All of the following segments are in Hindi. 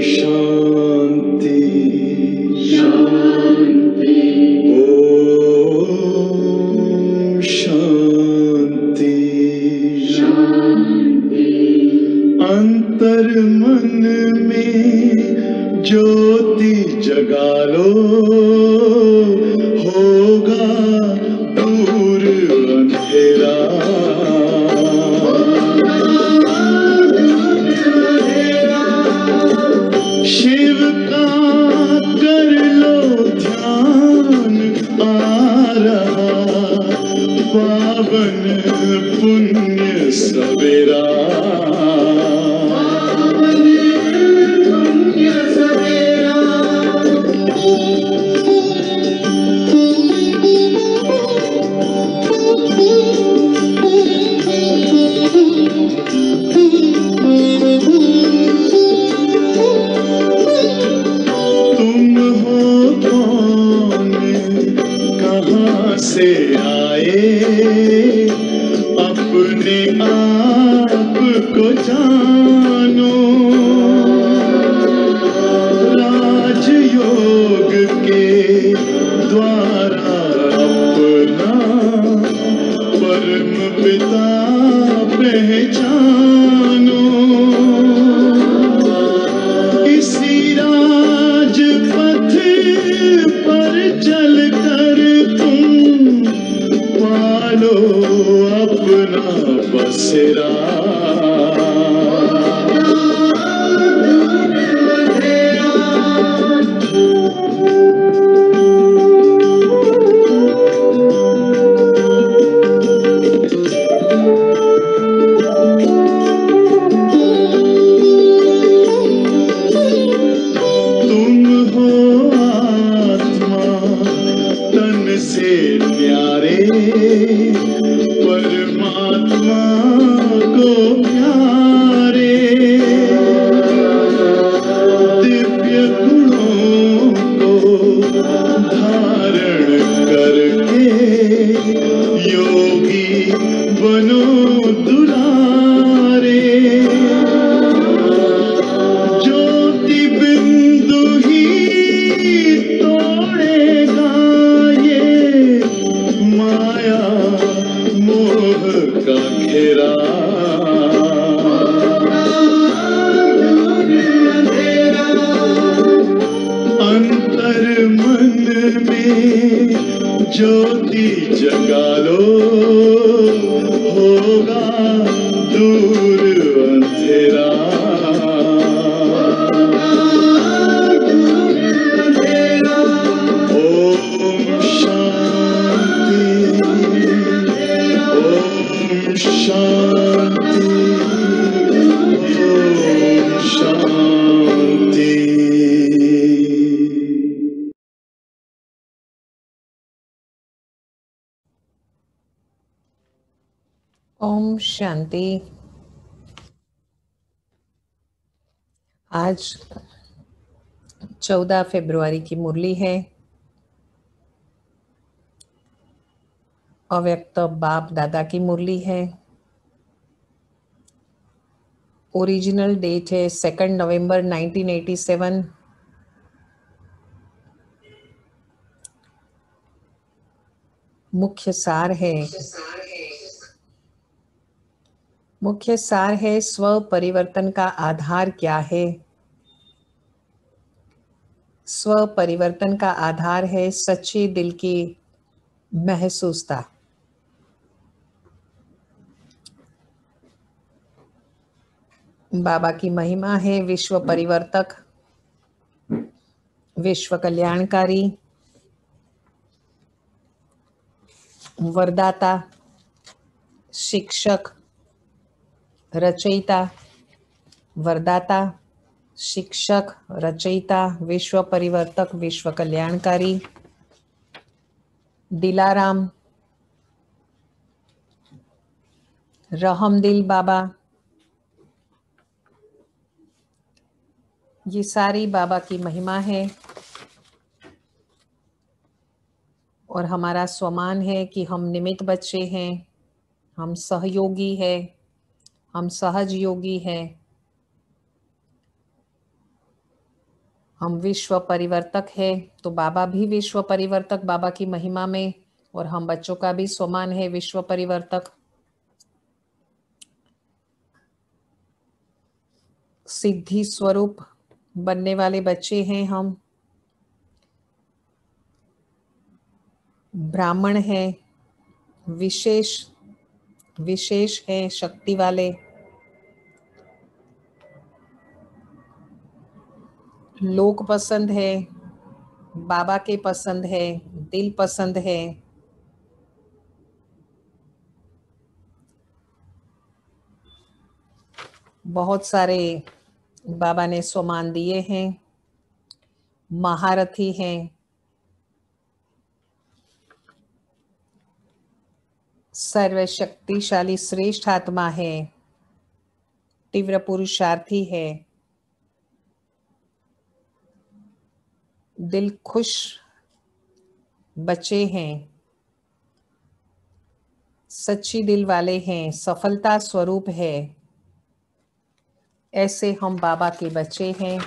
शांति शांति ओम शांति शांति। अंतर मन में ज्योति जगा लो, होगा दूर अंधेरा। शिव का कर लो ध्यान, आ रहा पावन पुण्य सवेरा। से आए अपने आप को जानो, राजयोग के द्वारा अपना परम पिता पहचानो। इसी राजपथ पर चलकर पालो अपना बसेरा। तुम हो आत्मा तन से प्यारे, परमात्मा को प्यारे। दिव्य गुणों को धारण करके योगी बनो दुलारे। ज्योति बिंदु ही तोड़ेगा ये माया मोह का घेरा। अंतर मन में ज्योति जगा लो, होगा दूर अंधेरा। ओम शांति ओम शांति ओम शांति। ओम शांति। आज 14 फरवरी की मुरली है। अव्यक्त बाप दादा की मुरली है। ओरिजिनल डेट है 2 नवंबर 1987। मुख्य सार है स्व परिवर्तन का आधार क्या है। स्व परिवर्तन का आधार है सच्चे दिल की महसूसता। बाबा की महिमा है विश्व परिवर्तक, विश्व कल्याणकारी, वरदाता, शिक्षक, रचयिता, वरदाता, शिक्षक, रचयिता, विश्व परिवर्तक, विश्व कल्याणकारी, दिलाराम, रहमदिल बाबा। ये सारी बाबा की महिमा है और हमारा स्वमान है कि हम निमित्त बच्चे हैं, हम सहयोगी हैं, हम सहज योगी हैं। हम विश्व परिवर्तक है, तो बाबा भी विश्व परिवर्तक बाबा की महिमा में, और हम बच्चों का भी स्वमान है विश्व परिवर्तक। सिद्धि स्वरूप बनने वाले बच्चे हैं हम। ब्राह्मण है, विशेष विशेष है, शक्ति वाले। लोग पसंद है, बाबा के पसंद है, दिल पसंद है। बहुत सारे बाबा ने स्वमान दिए हैं। महारथी हैं, सर्वशक्तिशाली श्रेष्ठ आत्मा है, तीव्र पुरुषार्थी है, दिल खुश बच्चे हैं, सच्ची दिल वाले हैं, सफलता स्वरूप है। ऐसे हम बाबा के बच्चे हैं।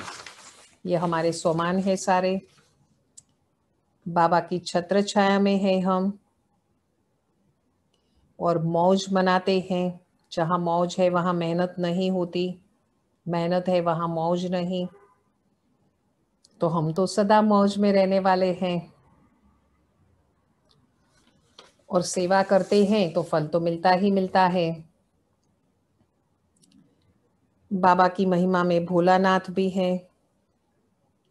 ये हमारे स्वमान है सारे। बाबा की छत्र छाया में है हम, और मौज मनाते हैं। जहाँ मौज है वहाँ मेहनत नहीं होती, मेहनत है वहाँ मौज नहीं। तो हम तो सदा मौज में रहने वाले हैं, और सेवा करते हैं तो फल तो मिलता ही मिलता है। बाबा की महिमा में भोलानाथ भी है।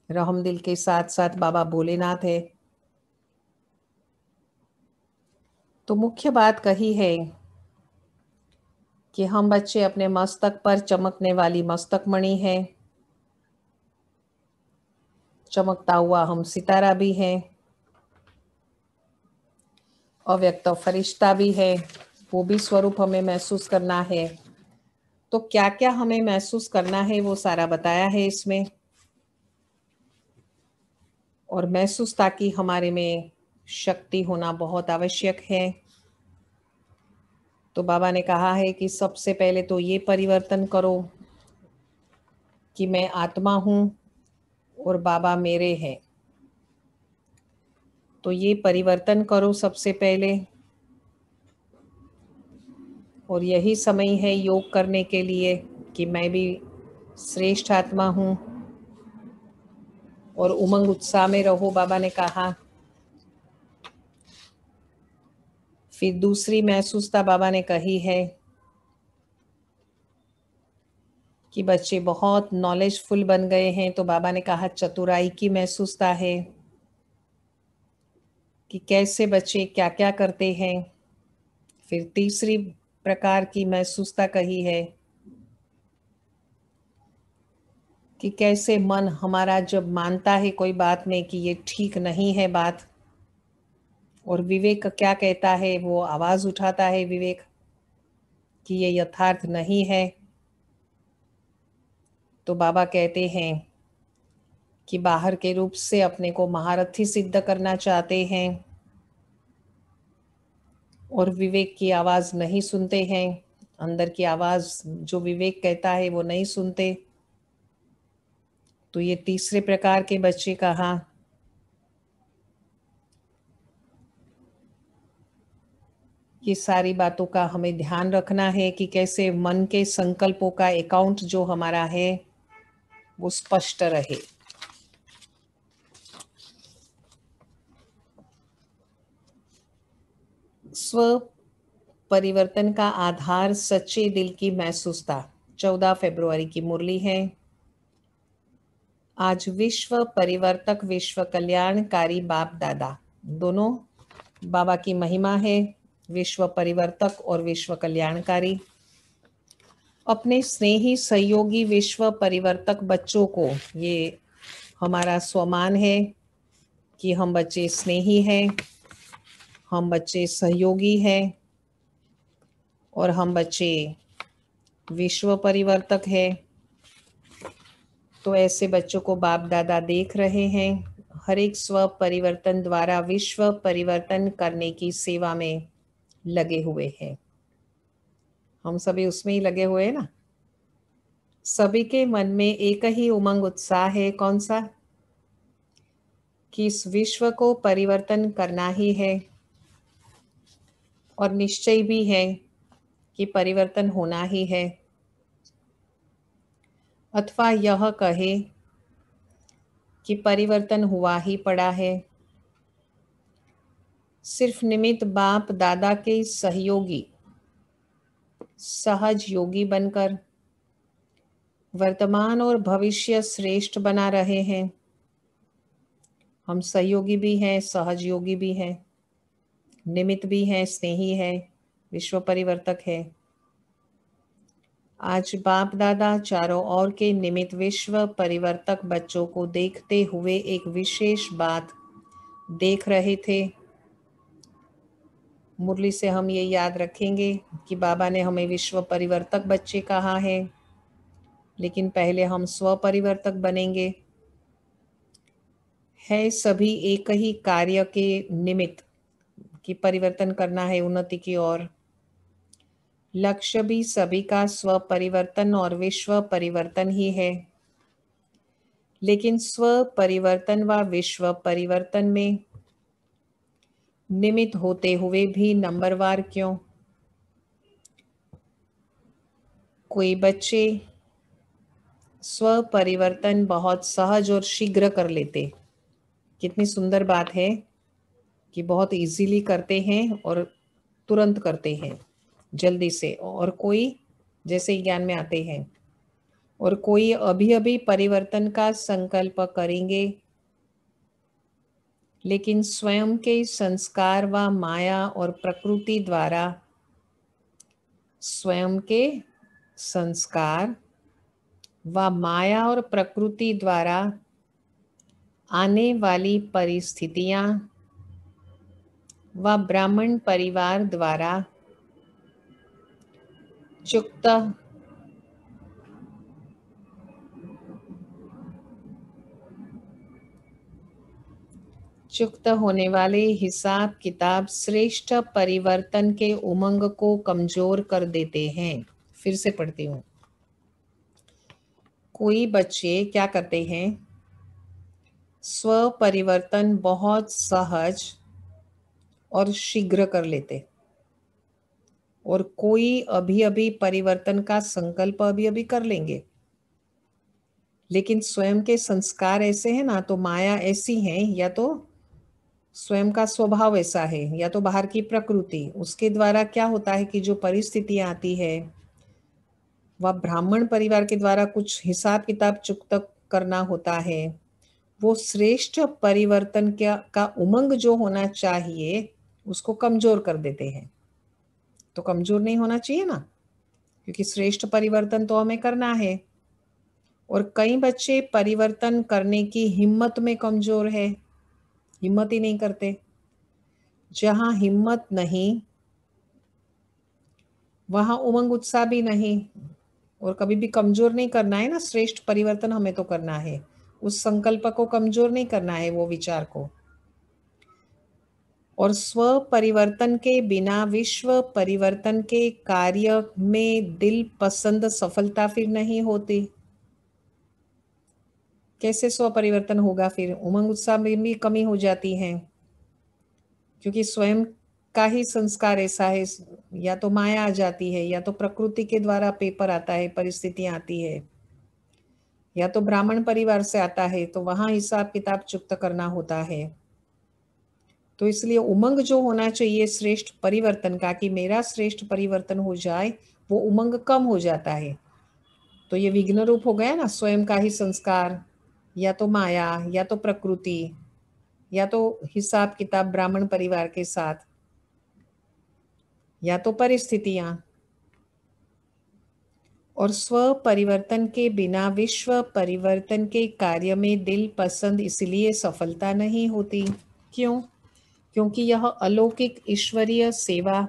रहमदिल के साथ साथ बाबा भोलेनाथ है। तो मुख्य बात कही है कि हम बच्चे अपने मस्तक पर चमकने वाली मस्तक मणि है। चमकता हुआ हम सितारा भी है, अव्यक्त फरिश्ता भी है, वो भी स्वरूप हमें महसूस करना है। तो क्या क्या हमें महसूस करना है वो सारा बताया है इसमें। और महसूस ताकि हमारे में शक्ति होना बहुत आवश्यक है। तो बाबा ने कहा है कि सबसे पहले तो ये परिवर्तन करो कि मैं आत्मा हूँ और बाबा मेरे हैं। तो ये परिवर्तन करो सबसे पहले, और यही समय है योग करने के लिए कि मैं भी श्रेष्ठ आत्मा हूँ, और उमंग उत्साह में रहो बाबा ने कहा। फिर दूसरी महसूसता बाबा ने कही है कि बच्चे बहुत नॉलेजफुल बन गए हैं। तो बाबा ने कहा चतुराई की महसूसता है कि कैसे बच्चे क्या क्या करते हैं। फिर तीसरी प्रकार की महसूसता कही है कि कैसे मन हमारा जब मानता है कोई बात में कि ये ठीक नहीं है बात, और विवेक क्या कहता है, वो आवाज उठाता है विवेक कि ये यथार्थ नहीं है। तो बाबा कहते हैं कि बाहर के रूप से अपने को महारथी सिद्ध करना चाहते हैं, और विवेक की आवाज नहीं सुनते हैं। अंदर की आवाज जो विवेक कहता है वो नहीं सुनते। तो ये तीसरे प्रकार के बच्चे कहा। ये सारी बातों का हमें ध्यान रखना है कि कैसे मन के संकल्पों का अकाउंट जो हमारा है वो स्पष्ट रहे। स्व परिवर्तन का आधार सच्चे दिल की महसूसता। 14 फरवरी की मुरली है। आज विश्व परिवर्तक विश्व कल्याणकारी बाप दादा दोनों बाबा की महिमा है, विश्व परिवर्तक और विश्व कल्याणकारी। अपने स्नेही सहयोगी विश्व परिवर्तक बच्चों को, ये हमारा स्वमान है कि हम बच्चे स्नेही हैं, हम बच्चे सहयोगी हैं, और हम बच्चे विश्व परिवर्तक हैं। तो ऐसे बच्चों को बाप दादा देख रहे हैं, हर एक स्व परिवर्तन द्वारा विश्व परिवर्तन करने की सेवा में लगे हुए हैं। हम सभी उसमें ही लगे हुए हैं ना। सभी के मन में एक ही उमंग उत्साह है, कौन सा? कि इस विश्व को परिवर्तन करना ही है और निश्चय भी है कि परिवर्तन होना ही है, अथवा यह कहे कि परिवर्तन हुआ ही पड़ा है। सिर्फ निमित्त बाप दादा के सहयोगी सहज योगी बनकर वर्तमान और भविष्य श्रेष्ठ बना रहे हैं। हम सहयोगी भी हैं, सहज योगी भी हैं, निमित्त भी हैं, स्नेही है, विश्व परिवर्तक है। आज बाप दादा चारों ओर के निमित्त विश्व परिवर्तक बच्चों को देखते हुए एक विशेष बात देख रहे थे। मुरली से हम ये याद रखेंगे कि बाबा ने हमें विश्व परिवर्तक बच्चे कहा है, लेकिन पहले हम स्व परिवर्तक बनेंगे। है सभी एक ही कार्य के निमित्त कि परिवर्तन करना है उन्नति की ओर। लक्ष्य भी सभी का स्व परिवर्तन और विश्व परिवर्तन ही है, लेकिन स्व परिवर्तन व विश्व परिवर्तन में निमित्त होते हुए भी नंबरवार क्यों? कोई बच्चे स्व परिवर्तन बहुत सहज और शीघ्र कर लेते। कितनी सुंदर बात है कि बहुत इजीली करते हैं और तुरंत करते हैं जल्दी से, और कोई जैसे ज्ञान में आते हैं, और कोई अभी अभी परिवर्तन का संकल्प करेंगे, लेकिन स्वयं के संस्कार व माया और प्रकृति द्वारा, स्वयं के संस्कार व माया और प्रकृति द्वारा आने वाली परिस्थितियां व ब्राह्मण परिवार द्वारा चुक्त होने वाले हिसाब किताब श्रेष्ठ परिवर्तन के उमंग को कमजोर कर देते हैं। फिर से पढ़ती हूँ। कोई बच्चे क्या करते हैं? स्व परिवर्तन बहुत सहज और शीघ्र कर लेते, और कोई अभी अभी परिवर्तन का संकल्प अभी अभी कर लेंगे, लेकिन स्वयं के संस्कार ऐसे हैं ना, तो माया ऐसी है, या तो स्वयं का स्वभाव ऐसा है, या तो बाहर की प्रकृति, उसके द्वारा क्या होता है कि जो परिस्थितियां आती है, वह ब्राह्मण परिवार के द्वारा कुछ हिसाब किताब चुकता करना होता है, वो श्रेष्ठ परिवर्तन का उमंग जो होना चाहिए उसको कमजोर कर देते हैं। तो कमजोर नहीं होना चाहिए ना, क्योंकि श्रेष्ठ परिवर्तन तो हमें करना है। और कई बच्चे परिवर्तन करने की हिम्मत में कमजोर है, हिम्मत ही नहीं करते। जहां हिम्मत नहीं वहां उमंग उत्साह भी नहीं। और कभी भी कमजोर नहीं करना है ना, श्रेष्ठ परिवर्तन हमें तो करना है, उस संकल्प को कमजोर नहीं करना है, वो विचार को। और स्व परिवर्तन के बिना विश्व परिवर्तन के कार्य में दिल पसंद सफलता फिर नहीं होती। कैसे स्व परिवर्तन होगा? फिर उमंग उत्साह में भी कमी हो जाती है, क्योंकि स्वयं का ही संस्कार ऐसा है, या तो माया आ जाती है, या तो प्रकृति के द्वारा पेपर आता है, परिस्थितियां आती है, या तो ब्राह्मण परिवार से आता है, तो वहां हिसाब किताब चुकता करना होता है। तो इसलिए उमंग जो होना चाहिए श्रेष्ठ परिवर्तन का, कि मेरा श्रेष्ठ परिवर्तन हो जाए, वो उमंग कम हो जाता है। तो ये विघ्न रूप हो गया ना, स्वयं का ही संस्कार, या तो माया, या तो प्रकृति, या तो हिसाब किताब ब्राह्मण परिवार के साथ, या तो परिस्थितियां। और स्व परिवर्तन के बिना विश्व परिवर्तन के कार्य में दिल पसंद इसलिए सफलता नहीं होती। क्यों? क्योंकि यह अलौकिक ईश्वरीय सेवा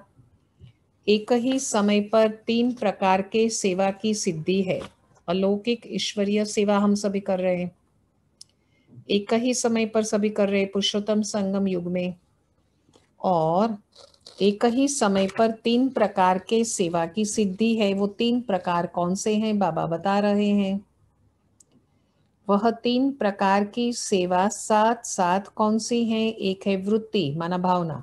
एक ही समय पर 3 प्रकार के सेवा की सिद्धि है। अलौकिक ईश्वरीय सेवा हम सभी कर रहे हैं, एक ही समय पर सभी कर रहे हैं पुरुषोत्तम संगम युग में, और एक ही समय पर 3 प्रकार के सेवा की सिद्धि है। वो 3 प्रकार कौन से हैं बाबा बता रहे हैं। वह 3 प्रकार की सेवा साथ साथ कौन सी हैं? एक है वृत्ति माना भावना,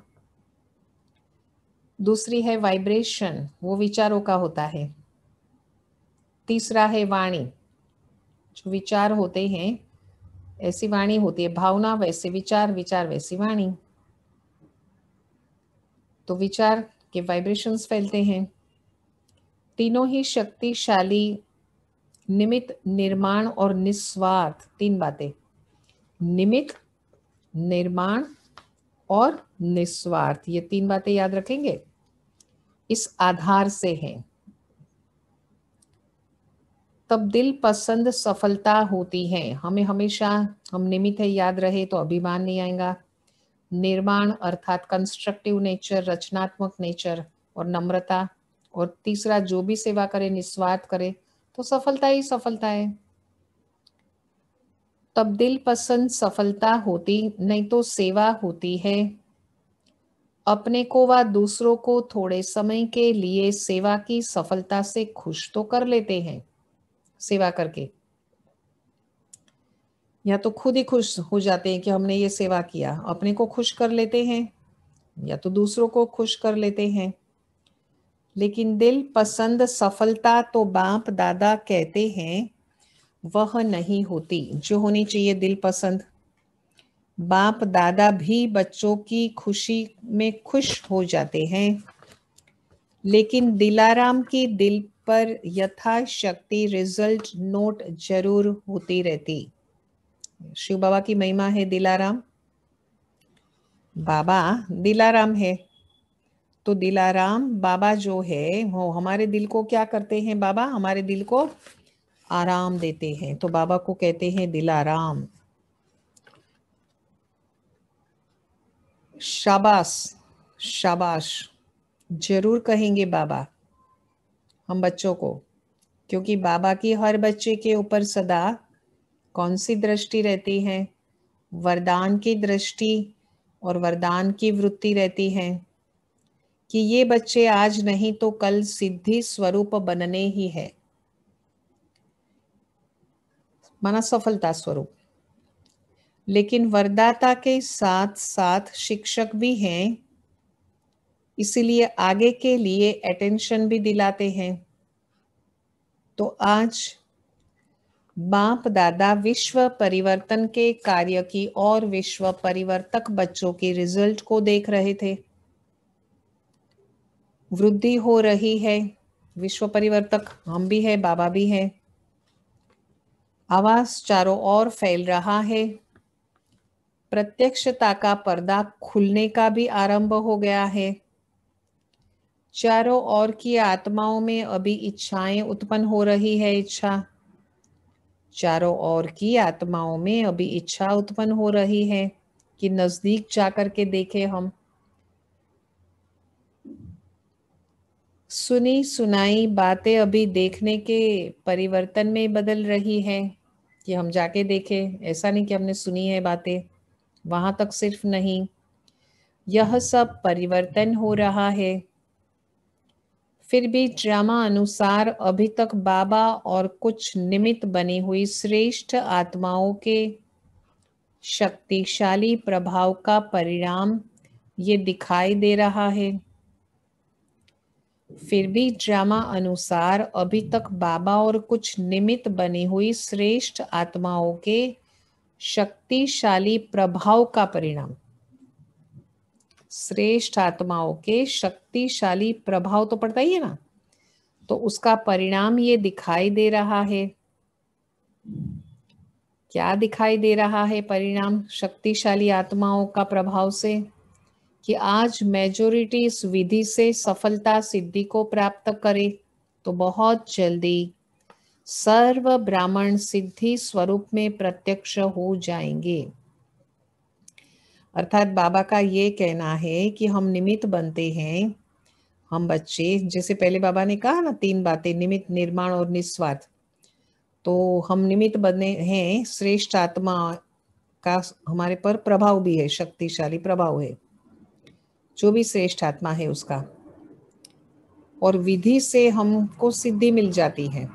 दूसरी है वाइब्रेशन, वो विचारों का होता है, तीसरा है वाणी, जो विचार होते हैं ऐसी वाणी होती है, भावना वैसे विचार, विचार वैसी वाणी। तो विचार के वाइब्रेशंस फैलते हैं। तीनों ही शक्तिशाली निमित्त, निर्माण और निस्वार्थ, 3 बातें, निमित्त, निर्माण और निस्वार्थ, ये 3 बातें याद रखेंगे, इस आधार से हैं। तब दिल पसंद सफलता होती है। हमें हमेशा हम निमित्त है याद रहे तो अभिमान नहीं आएगा। निर्माण अर्थात कंस्ट्रक्टिव नेचर, रचनात्मक नेचर और नम्रता, और तीसरा जो भी सेवा करे निस्वार्थ करे तो सफलता ही सफलता है। तब दिल पसंद सफलता होती नहीं तो सेवा होती है। अपने को व दूसरों को थोड़े समय के लिए सेवा की सफलता से खुश तो कर लेते हैं, सेवा करके या तो खुद ही खुश हो जाते हैं कि हमने ये सेवा किया, अपने को खुश कर लेते हैं या तो दूसरों को खुश कर लेते हैं। लेकिन दिल पसंद सफलता तो बाप दादा कहते हैं वह नहीं होती, जो होनी चाहिए दिल पसंद। बाप दादा भी बच्चों की खुशी में खुश हो जाते हैं, लेकिन दिलाराम की दिल पर यथाशक्ति रिजल्ट नोट जरूर होती रहती। शिव बाबा की महिमा है दिलाराम, बाबा दिलाराम है। तो दिलाराम बाबा जो है वो हमारे दिल को क्या करते हैं? बाबा हमारे दिल को आराम देते हैं, तो बाबा को कहते हैं दिलाराम। शाबाश, शाबाश जरूर कहेंगे बाबा हम बच्चों को, क्योंकि बाबा की हर बच्चे के ऊपर सदा कौन सी दृष्टि रहती है? वरदान की दृष्टि और वरदान की वृत्ति रहती है कि ये बच्चे आज नहीं तो कल सिद्धि स्वरूप बनने ही है, माना सफलता स्वरूप। लेकिन वरदाता के साथ साथ शिक्षक भी हैं, इसीलिए आगे के लिए अटेंशन भी दिलाते हैं। तो आज बाप दादा विश्व परिवर्तन के कार्य की और विश्व परिवर्तक बच्चों के रिजल्ट को देख रहे थे। वृद्धि हो रही है, विश्व परिवर्तक हम भी है, बाबा भी है। आवाज चारों ओर फैल रहा है, प्रत्यक्षता का पर्दा खुलने का भी आरंभ हो गया है। चारों ओर की आत्माओं में अभी इच्छाएं उत्पन्न हो रही है। चारों ओर की आत्माओं में अभी इच्छा उत्पन्न हो रही है कि नजदीक जाकर के देखें हम। सुनी सुनाई बातें अभी देखने के परिवर्तन में बदल रही है कि हम जाके देखें। ऐसा नहीं कि हमने सुनी है बातें, वहां तक सिर्फ नहीं, यह सब परिवर्तन हो रहा है। फिर भी ड्रामा अनुसार अभी तक बाबा और कुछ निमित्त बनी हुई श्रेष्ठ आत्माओं के शक्तिशाली प्रभाव का परिणाम ये दिखाई दे रहा है। फिर भी ड्रामा अनुसार अभी तक बाबा और कुछ निमित्त बनी हुई श्रेष्ठ आत्माओं के शक्तिशाली प्रभाव का परिणाम, श्रेष्ठ आत्माओं के शक्तिशाली प्रभाव तो पड़ता ही है ना, तो उसका परिणाम ये दिखाई दे रहा है। क्या दिखाई दे रहा है परिणाम शक्तिशाली आत्माओं का प्रभाव से? कि आज मेजॉरिटी इस विधि से सफलता सिद्धि को प्राप्त करे तो बहुत जल्दी सर्व ब्राह्मण सिद्धि स्वरूप में प्रत्यक्ष हो जाएंगे। अर्थात बाबा का ये कहना है कि हम निमित्त बनते हैं, हम बच्चे, जैसे पहले बाबा ने कहा ना 3 बातें, निमित्त, निर्माण और निस्वार्थ, तो हम निमित्त बने हैं। श्रेष्ठ आत्मा का हमारे पर प्रभाव भी है, शक्तिशाली प्रभाव है, जो भी श्रेष्ठ आत्मा है उसका, और विधि से हमको सिद्धि मिल जाती है।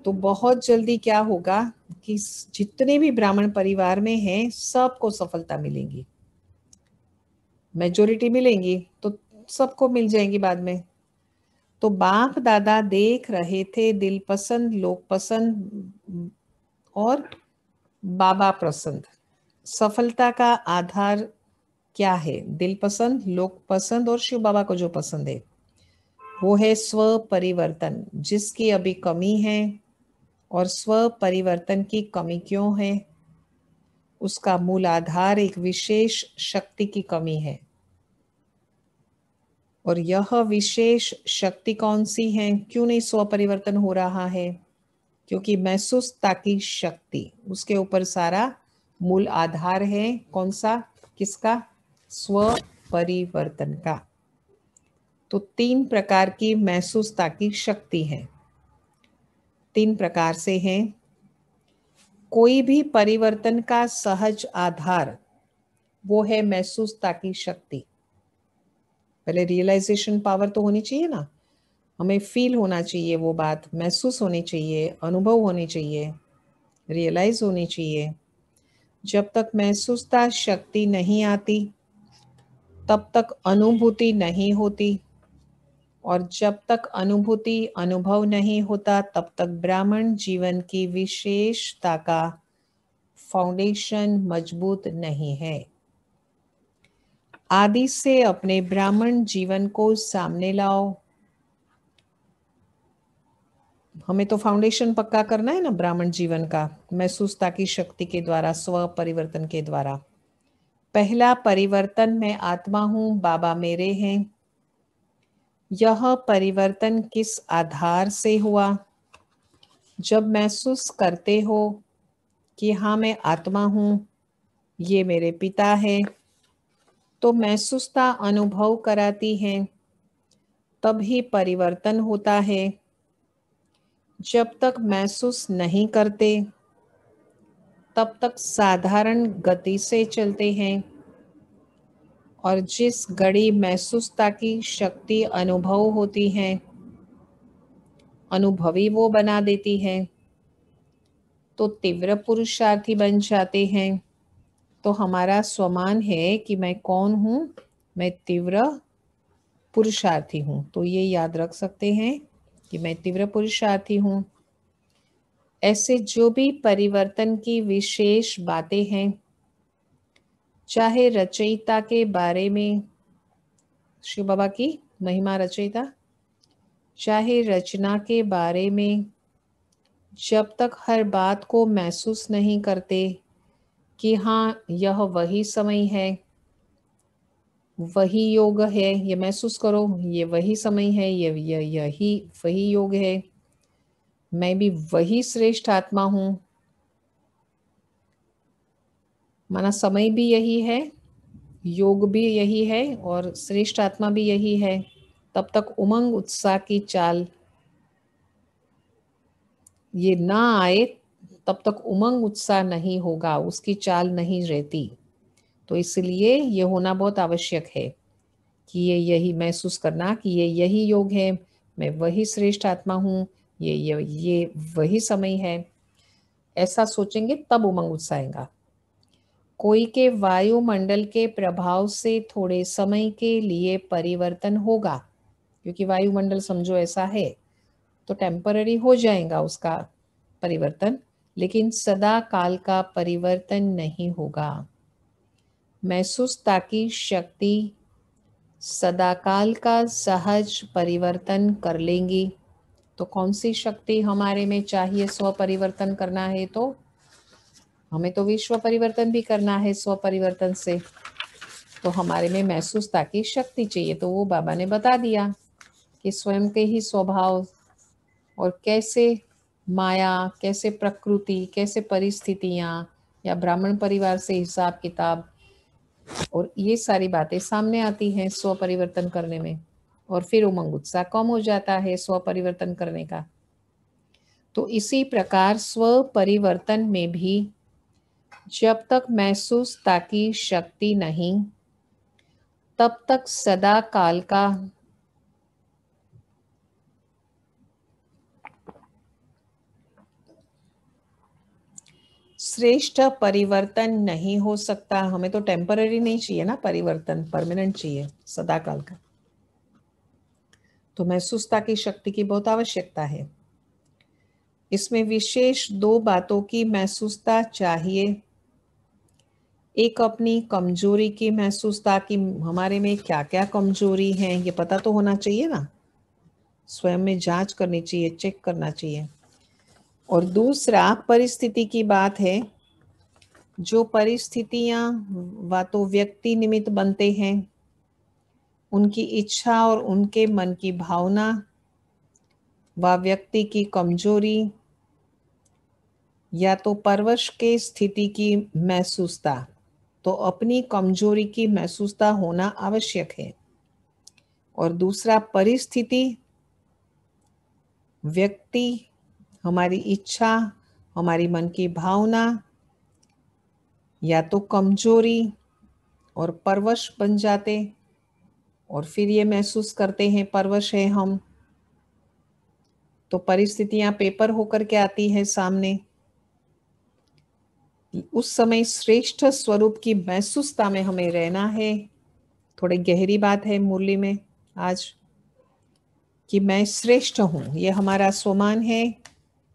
तो बहुत जल्दी क्या होगा कि जितने भी ब्राह्मण परिवार में हैं सबको सफलता मिलेगी, मेजोरिटी मिलेंगी तो सबको मिल जाएंगी बाद में। तो बाप दादा देख रहे थे दिल पसंद, लोक पसंद और बाबा पसंद। सफलता का आधार क्या है? दिल पसंद, लोक पसंद और शिव बाबा को जो पसंद है वो है स्व परिवर्तन, जिसकी अभी कमी है। और स्व परिवर्तन की कमी क्यों है? उसका मूल आधार एक विशेष शक्ति की कमी है। और यह विशेष शक्ति कौन सी है? क्यों नहीं स्व परिवर्तन हो रहा है? क्योंकि महसूसता की शक्ति, उसके ऊपर सारा मूल आधार है। कौन सा? किसका? स्व परिवर्तन का। तो 3 प्रकार की महसूसता की शक्ति है। 3 प्रकार से है। कोई भी परिवर्तन का सहज आधार वो है महसूसता की शक्ति। पहले रियलाइजेशन पावर तो होनी चाहिए ना, हमें फील होना चाहिए, वो बात महसूस होनी चाहिए, अनुभव होनी चाहिए, रियलाइज होनी चाहिए। जब तक महसूसता शक्ति नहीं आती तब तक अनुभूति नहीं होती, और जब तक अनुभूति अनुभव नहीं होता तब तक ब्राह्मण जीवन की विशेषता का फाउंडेशन मजबूत नहीं है। आदि से अपने ब्राह्मण जीवन को सामने लाओ। हमें तो फाउंडेशन पक्का करना है ना ब्राह्मण जीवन का, महसूसता की शक्ति के द्वारा, स्व परिवर्तन के द्वारा। पहला परिवर्तन, मैं आत्मा हूं, बाबा मेरे हैं। यह परिवर्तन किस आधार से हुआ? जब महसूस करते हो कि हाँ मैं आत्मा हूं, ये मेरे पिता है, तो महसूसता अनुभव कराती है, तभी परिवर्तन होता है। जब तक महसूस नहीं करते तब तक साधारण गति से चलते हैं, और जिस घड़ी महसूसता की शक्ति अनुभव होती है, अनुभवी वो बना देती है, तो तीव्र पुरुषार्थी बन जाते हैं। तो हमारा स्वमान है कि मैं कौन हूँ? मैं तीव्र पुरुषार्थी हूँ। तो ये याद रख सकते हैं कि मैं तीव्र पुरुषार्थी हूँ। ऐसे जो भी परिवर्तन की विशेष बातें हैं, चाहे रचयिता के बारे में, शिव बाबा की महिमा रचयिता, चाहे रचना के बारे में, जब तक हर बात को महसूस नहीं करते कि हाँ यह वही समय है, वही योग है, ये महसूस करो, ये वही समय है, यही वही योग है, मैं भी वही श्रेष्ठ आत्मा हूँ, माना समय भी यही है, योग भी यही है और श्रेष्ठ आत्मा भी यही है, तब तक उमंग उत्साह की चाल ये ना आए, तब तक उमंग उत्साह नहीं होगा, उसकी चाल नहीं रहती। तो इसलिए ये होना बहुत आवश्यक है कि ये यही महसूस करना कि ये यही योग है, मैं वही श्रेष्ठ आत्मा हूँ, ये वही समय है। ऐसा सोचेंगे तब उमंग उत्साह आएगा। कोई के वायुमंडल के प्रभाव से थोड़े समय के लिए परिवर्तन होगा, क्योंकि वायुमंडल समझो ऐसा है, तो टेम्पररी हो जाएगा उसका परिवर्तन, लेकिन सदा काल का परिवर्तन नहीं होगा। महसूसता की शक्ति सदाकाल का सहज परिवर्तन कर लेंगी। तो कौन सी शक्ति हमारे में चाहिए स्व परिवर्तन करना है? तो हमें तो विश्व परिवर्तन भी करना है स्व परिवर्तन से, तो हमारे में महसूसता की शक्ति चाहिए। तो वो बाबा ने बता दिया कि स्वयं के ही स्वभाव और कैसे माया, कैसे प्रकृति, कैसे परिस्थितियां, या ब्राह्मण परिवार से हिसाब किताब, और ये सारी बातें सामने आती हैं स्व परिवर्तन करने में, और फिर उमंग उत्साह कम हो जाता है स्व परिवर्तन करने का। तो इसी प्रकार स्व परिवर्तन में भी जब तक महसूसता की शक्ति नहीं, तब तक सदा काल का श्रेष्ठ परिवर्तन नहीं हो सकता। हमें तो टेम्पररी नहीं चाहिए ना परिवर्तन, परमानेंट चाहिए, सदाकाल का। तो महसूसता की शक्ति की बहुत आवश्यकता है। इसमें विशेष 2 बातों की महसूसता चाहिए। एक अपनी कमजोरी की महसूसता कि हमारे में क्या क्या कमजोरी है, ये पता तो होना चाहिए ना, स्वयं में जांच करनी चाहिए, चेक करना चाहिए। और दूसरा परिस्थिति की बात है। जो परिस्थितियां वा तो व्यक्ति निमित्त बनते हैं, उनकी इच्छा और उनके मन की भावना व व्यक्ति की कमजोरी या तो परवश के स्थिति की महसूसता, तो अपनी कमजोरी की महसूसता होना आवश्यक है। और दूसरा परिस्थिति, व्यक्ति, हमारी इच्छा, हमारी मन की भावना या तो कमजोरी और परवश बन जाते और फिर ये महसूस करते हैं परवश है हम, तो परिस्थितियां पेपर होकर के आती है सामने। उस समय श्रेष्ठ स्वरूप की महसूसता में हमें रहना है। थोड़ी गहरी बात है मुरली में आज कि मैं श्रेष्ठ हूँ, ये हमारा स्वमान है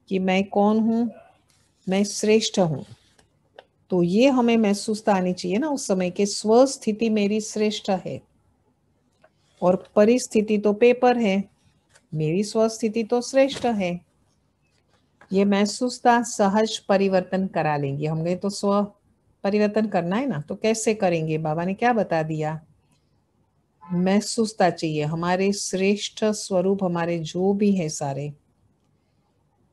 कि मैं कौन हूँ, मैं श्रेष्ठ हूँ। तो ये हमें महसूसता आनी चाहिए ना उस समय के स्व स्थिति मेरी श्रेष्ठ है और परिस्थिति तो पेपर है, मेरी स्व स्थिति तो श्रेष्ठ है। ये महसूसता सहज परिवर्तन करा लेंगे। हमें तो स्व परिवर्तन करना है ना, तो कैसे करेंगे? बाबा ने क्या बता दिया? महसूसता चाहिए हमारे श्रेष्ठ स्वरूप, हमारे जो भी है सारे,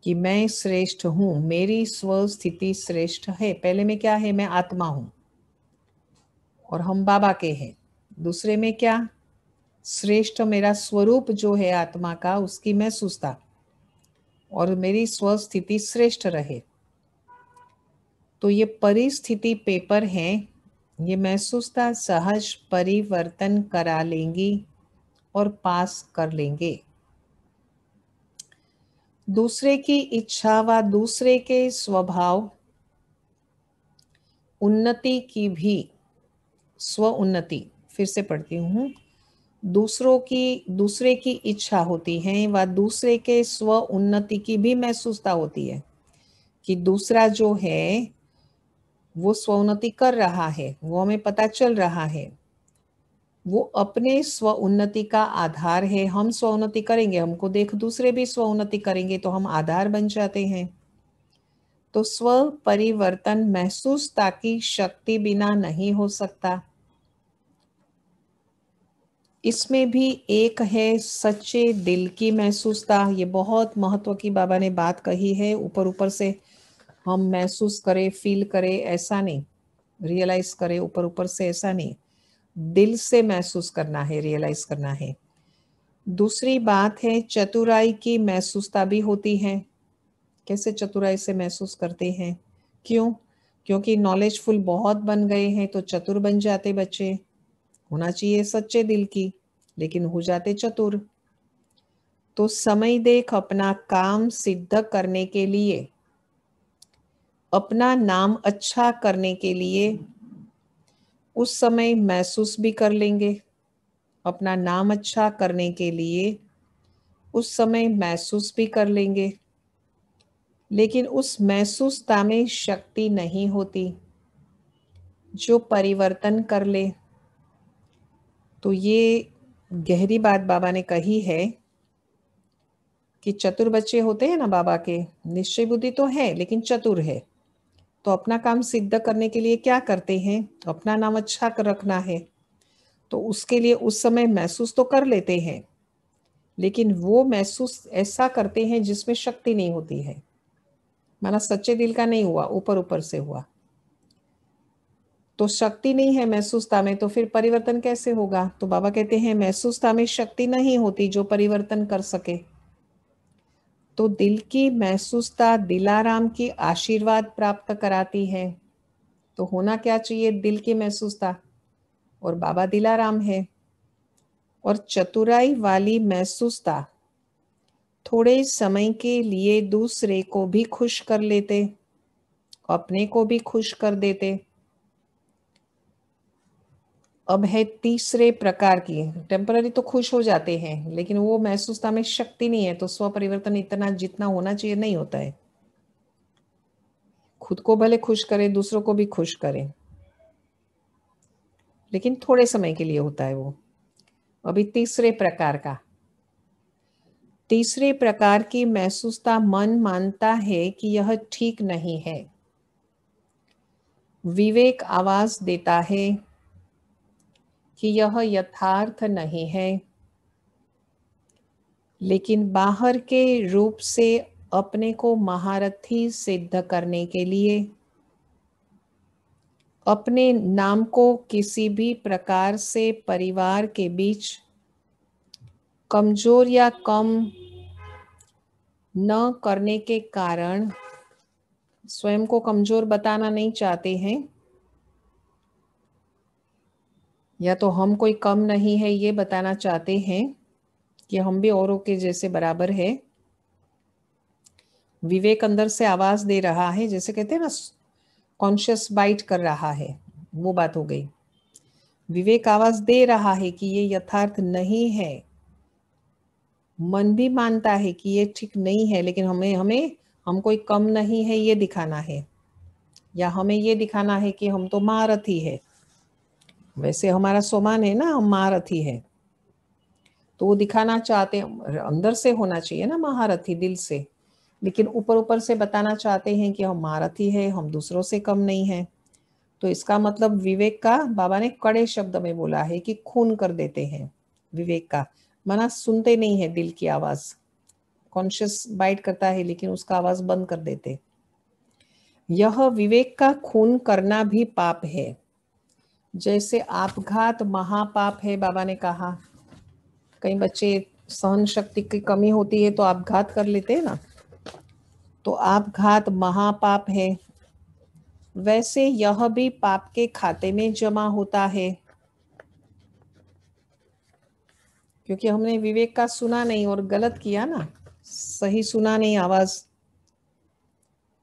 कि मैं श्रेष्ठ हूं, मेरी स्व स्थिति श्रेष्ठ है। पहले में क्या है? मैं आत्मा हूं और हम बाबा के हैं। दूसरे में क्या? श्रेष्ठ मेरा स्वरूप जो है आत्मा का, उसकी महसूसता और मेरी स्व स्थिति श्रेष्ठ रहे। तो ये परिस्थिति पेपर है, ये महसूसता सहज परिवर्तन करा लेंगी और पास कर लेंगे। दूसरे की इच्छा व दूसरे के स्वभाव उन्नति की भी स्व उन्नति, फिर से पढ़ती हूँ, दूसरे की इच्छा होती है व दूसरे के स्व उन्नति की भी महसूसता होती है कि दूसरा जो है वो स्वोन्नति कर रहा है, वो हमें पता चल रहा है, वो अपने स्व उन्नति का आधार है। हम स्वोन्नति करेंगे, हमको देख दूसरे भी स्वोन्नति करेंगे, तो हम आधार बन जाते हैं। तो स्व परिवर्तन महसूसता की शक्ति बिना नहीं हो सकता। इसमें भी एक है सच्चे दिल की महसूसता। ये बहुत महत्व की बाबा ने बात कही है। ऊपर ऊपर से हम महसूस करें, फील करें, ऐसा नहीं, रियलाइज करें ऊपर ऊपर से, ऐसा नहीं, दिल से महसूस करना है, रियलाइज करना है। दूसरी बात है चतुराई की महसूसता भी होती है। कैसे चतुराई से महसूस करते हैं? क्यों? क्योंकि नॉलेजफुल बहुत बन गए हैं तो चतुर बन जाते बच्चे। होना चाहिए सच्चे दिल की, लेकिन हो जाते चतुर। तो समय देख अपना काम सिद्ध करने के लिए, अपना नाम अच्छा करने के लिए उस समय महसूस भी कर लेंगे। अपना नाम अच्छा करने के लिए उस समय महसूस भी कर लेंगे, लेकिन उस महसूसता में शक्ति नहीं होती जो परिवर्तन कर ले। तो ये गहरी बात बाबा ने कही है कि चतुर बच्चे होते हैं ना बाबा के, निश्चय बुद्धि तो है लेकिन चतुर है। तो अपना काम सिद्ध करने के लिए क्या करते हैं? अपना नाम अच्छा कर रखना है, तो उसके लिए उस समय महसूस तो कर लेते हैं, लेकिन वो महसूस ऐसा करते हैं जिसमें शक्ति नहीं होती है। माना सच्चे दिल का नहीं हुआ, ऊपर ऊपर से हुआ, तो शक्ति नहीं है महसूसता में, तो फिर परिवर्तन कैसे होगा? तो बाबा कहते हैं महसूसता में शक्ति नहीं होती जो परिवर्तन कर सके। तो दिल की महसूसता दिलाराम की आशीर्वाद प्राप्त कराती है। तो होना क्या चाहिए? दिल की महसूसता, और बाबा दिलाराम है। और चतुराई वाली महसूसता थोड़े समय के लिए दूसरे को भी खुश कर लेते, अपने को भी खुश कर देते। अब है तीसरे प्रकार की, टेम्पररी तो खुश हो जाते हैं लेकिन वो महसूसता में शक्ति नहीं है, तो स्व परिवर्तन इतना जितना होना चाहिए नहीं होता है। खुद को भले खुश करें, दूसरों को भी खुश करें, लेकिन थोड़े समय के लिए होता है वो। अभी तीसरे प्रकार की महसूसता मन मानता है कि यह ठीक नहीं है। विवेक आवाज देता है कि यह यथार्थ नहीं है, लेकिन बाहर के रूप से अपने को महारथी सिद्ध करने के लिए अपने नाम को किसी भी प्रकार से परिवार के बीच कमजोर या कम न करने के कारण स्वयं को कमजोर बताना नहीं चाहते हैं, या तो हम कोई कम नहीं है ये बताना चाहते हैं कि हम भी औरों के जैसे बराबर है। विवेक अंदर से आवाज दे रहा है, जैसे कहते हैं ना कॉन्शियस बाइट कर रहा है, वो बात हो गई। विवेक आवाज दे रहा है कि ये यथार्थ नहीं है। मन भी मानता है कि ये ठीक नहीं है, लेकिन हम कोई कम नहीं है ये दिखाना है, या हमें ये दिखाना है कि हम तो महारथी है। वैसे हमारा स्वमान है ना, हम महारथी है, तो वो दिखाना चाहते हैं। अंदर से होना चाहिए ना महारथी, दिल से, लेकिन ऊपर ऊपर से बताना चाहते हैं कि हम महारथी है, हम दूसरों से कम नहीं है। तो इसका मतलब विवेक का बाबा ने कड़े शब्द में बोला है कि खून कर देते हैं विवेक का। मना सुनते नहीं है दिल की आवाज, कॉन्शियस बाइट करता है लेकिन उसका आवाज बंद कर देते। यह विवेक का खून करना भी पाप है। जैसे आपघात महापाप है, बाबा ने कहा। कई बच्चे सहन शक्ति की कमी होती है तो आपघात कर लेते हैं ना, तो आपघात महापाप है। वैसे यह भी पाप के खाते में जमा होता है, क्योंकि हमने विवेक का सुना नहीं और गलत किया ना, सही सुना नहीं, आवाज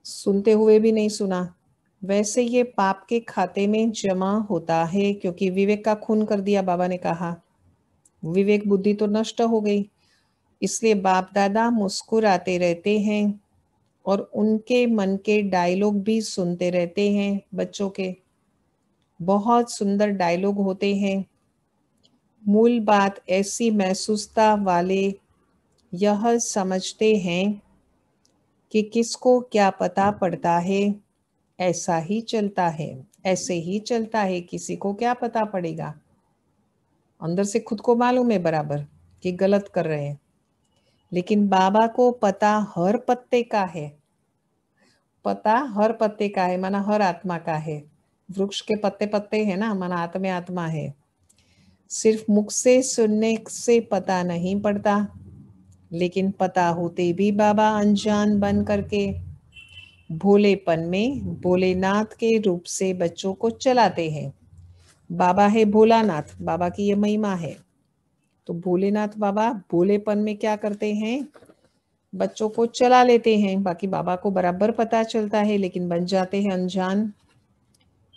सुनते हुए भी नहीं सुना। वैसे ये पाप के खाते में जमा होता है, क्योंकि विवेक का खून कर दिया। बाबा ने कहा विवेक बुद्धि तो नष्ट हो गई, इसलिए बाप दादा मुस्कुराते रहते हैं और उनके मन के डायलॉग भी सुनते रहते हैं। बच्चों के बहुत सुंदर डायलॉग होते हैं। मूल बात ऐसी महसूसता वाले यह समझते हैं कि किसको क्या पता पड़ता है, ऐसा ही चलता है, ऐसे ही चलता है, किसी को क्या पता पड़ेगा। अंदर से खुद को मालूम है बराबर कि गलत कर रहे हैं, लेकिन बाबा को पता हर पत्ते का है। पता हर पत्ते का है माना हर आत्मा का है। वृक्ष के पत्ते पत्ते है ना, माना आत्मा आत्मा है। सिर्फ मुख से सुनने से पता नहीं पड़ता, लेकिन पता होते भी बाबा अनजान बन करके भोलेपन में भोलेनाथ के रूप से बच्चों को चलाते हैं। बाबा है भोलानाथ, बाबा की ये महिमा है। तो भोलेनाथ बाबा भोलेपन में क्या करते हैं, बच्चों को चला लेते हैं। बाकी बाबा को बराबर पता चलता है, लेकिन बन जाते हैं अनजान।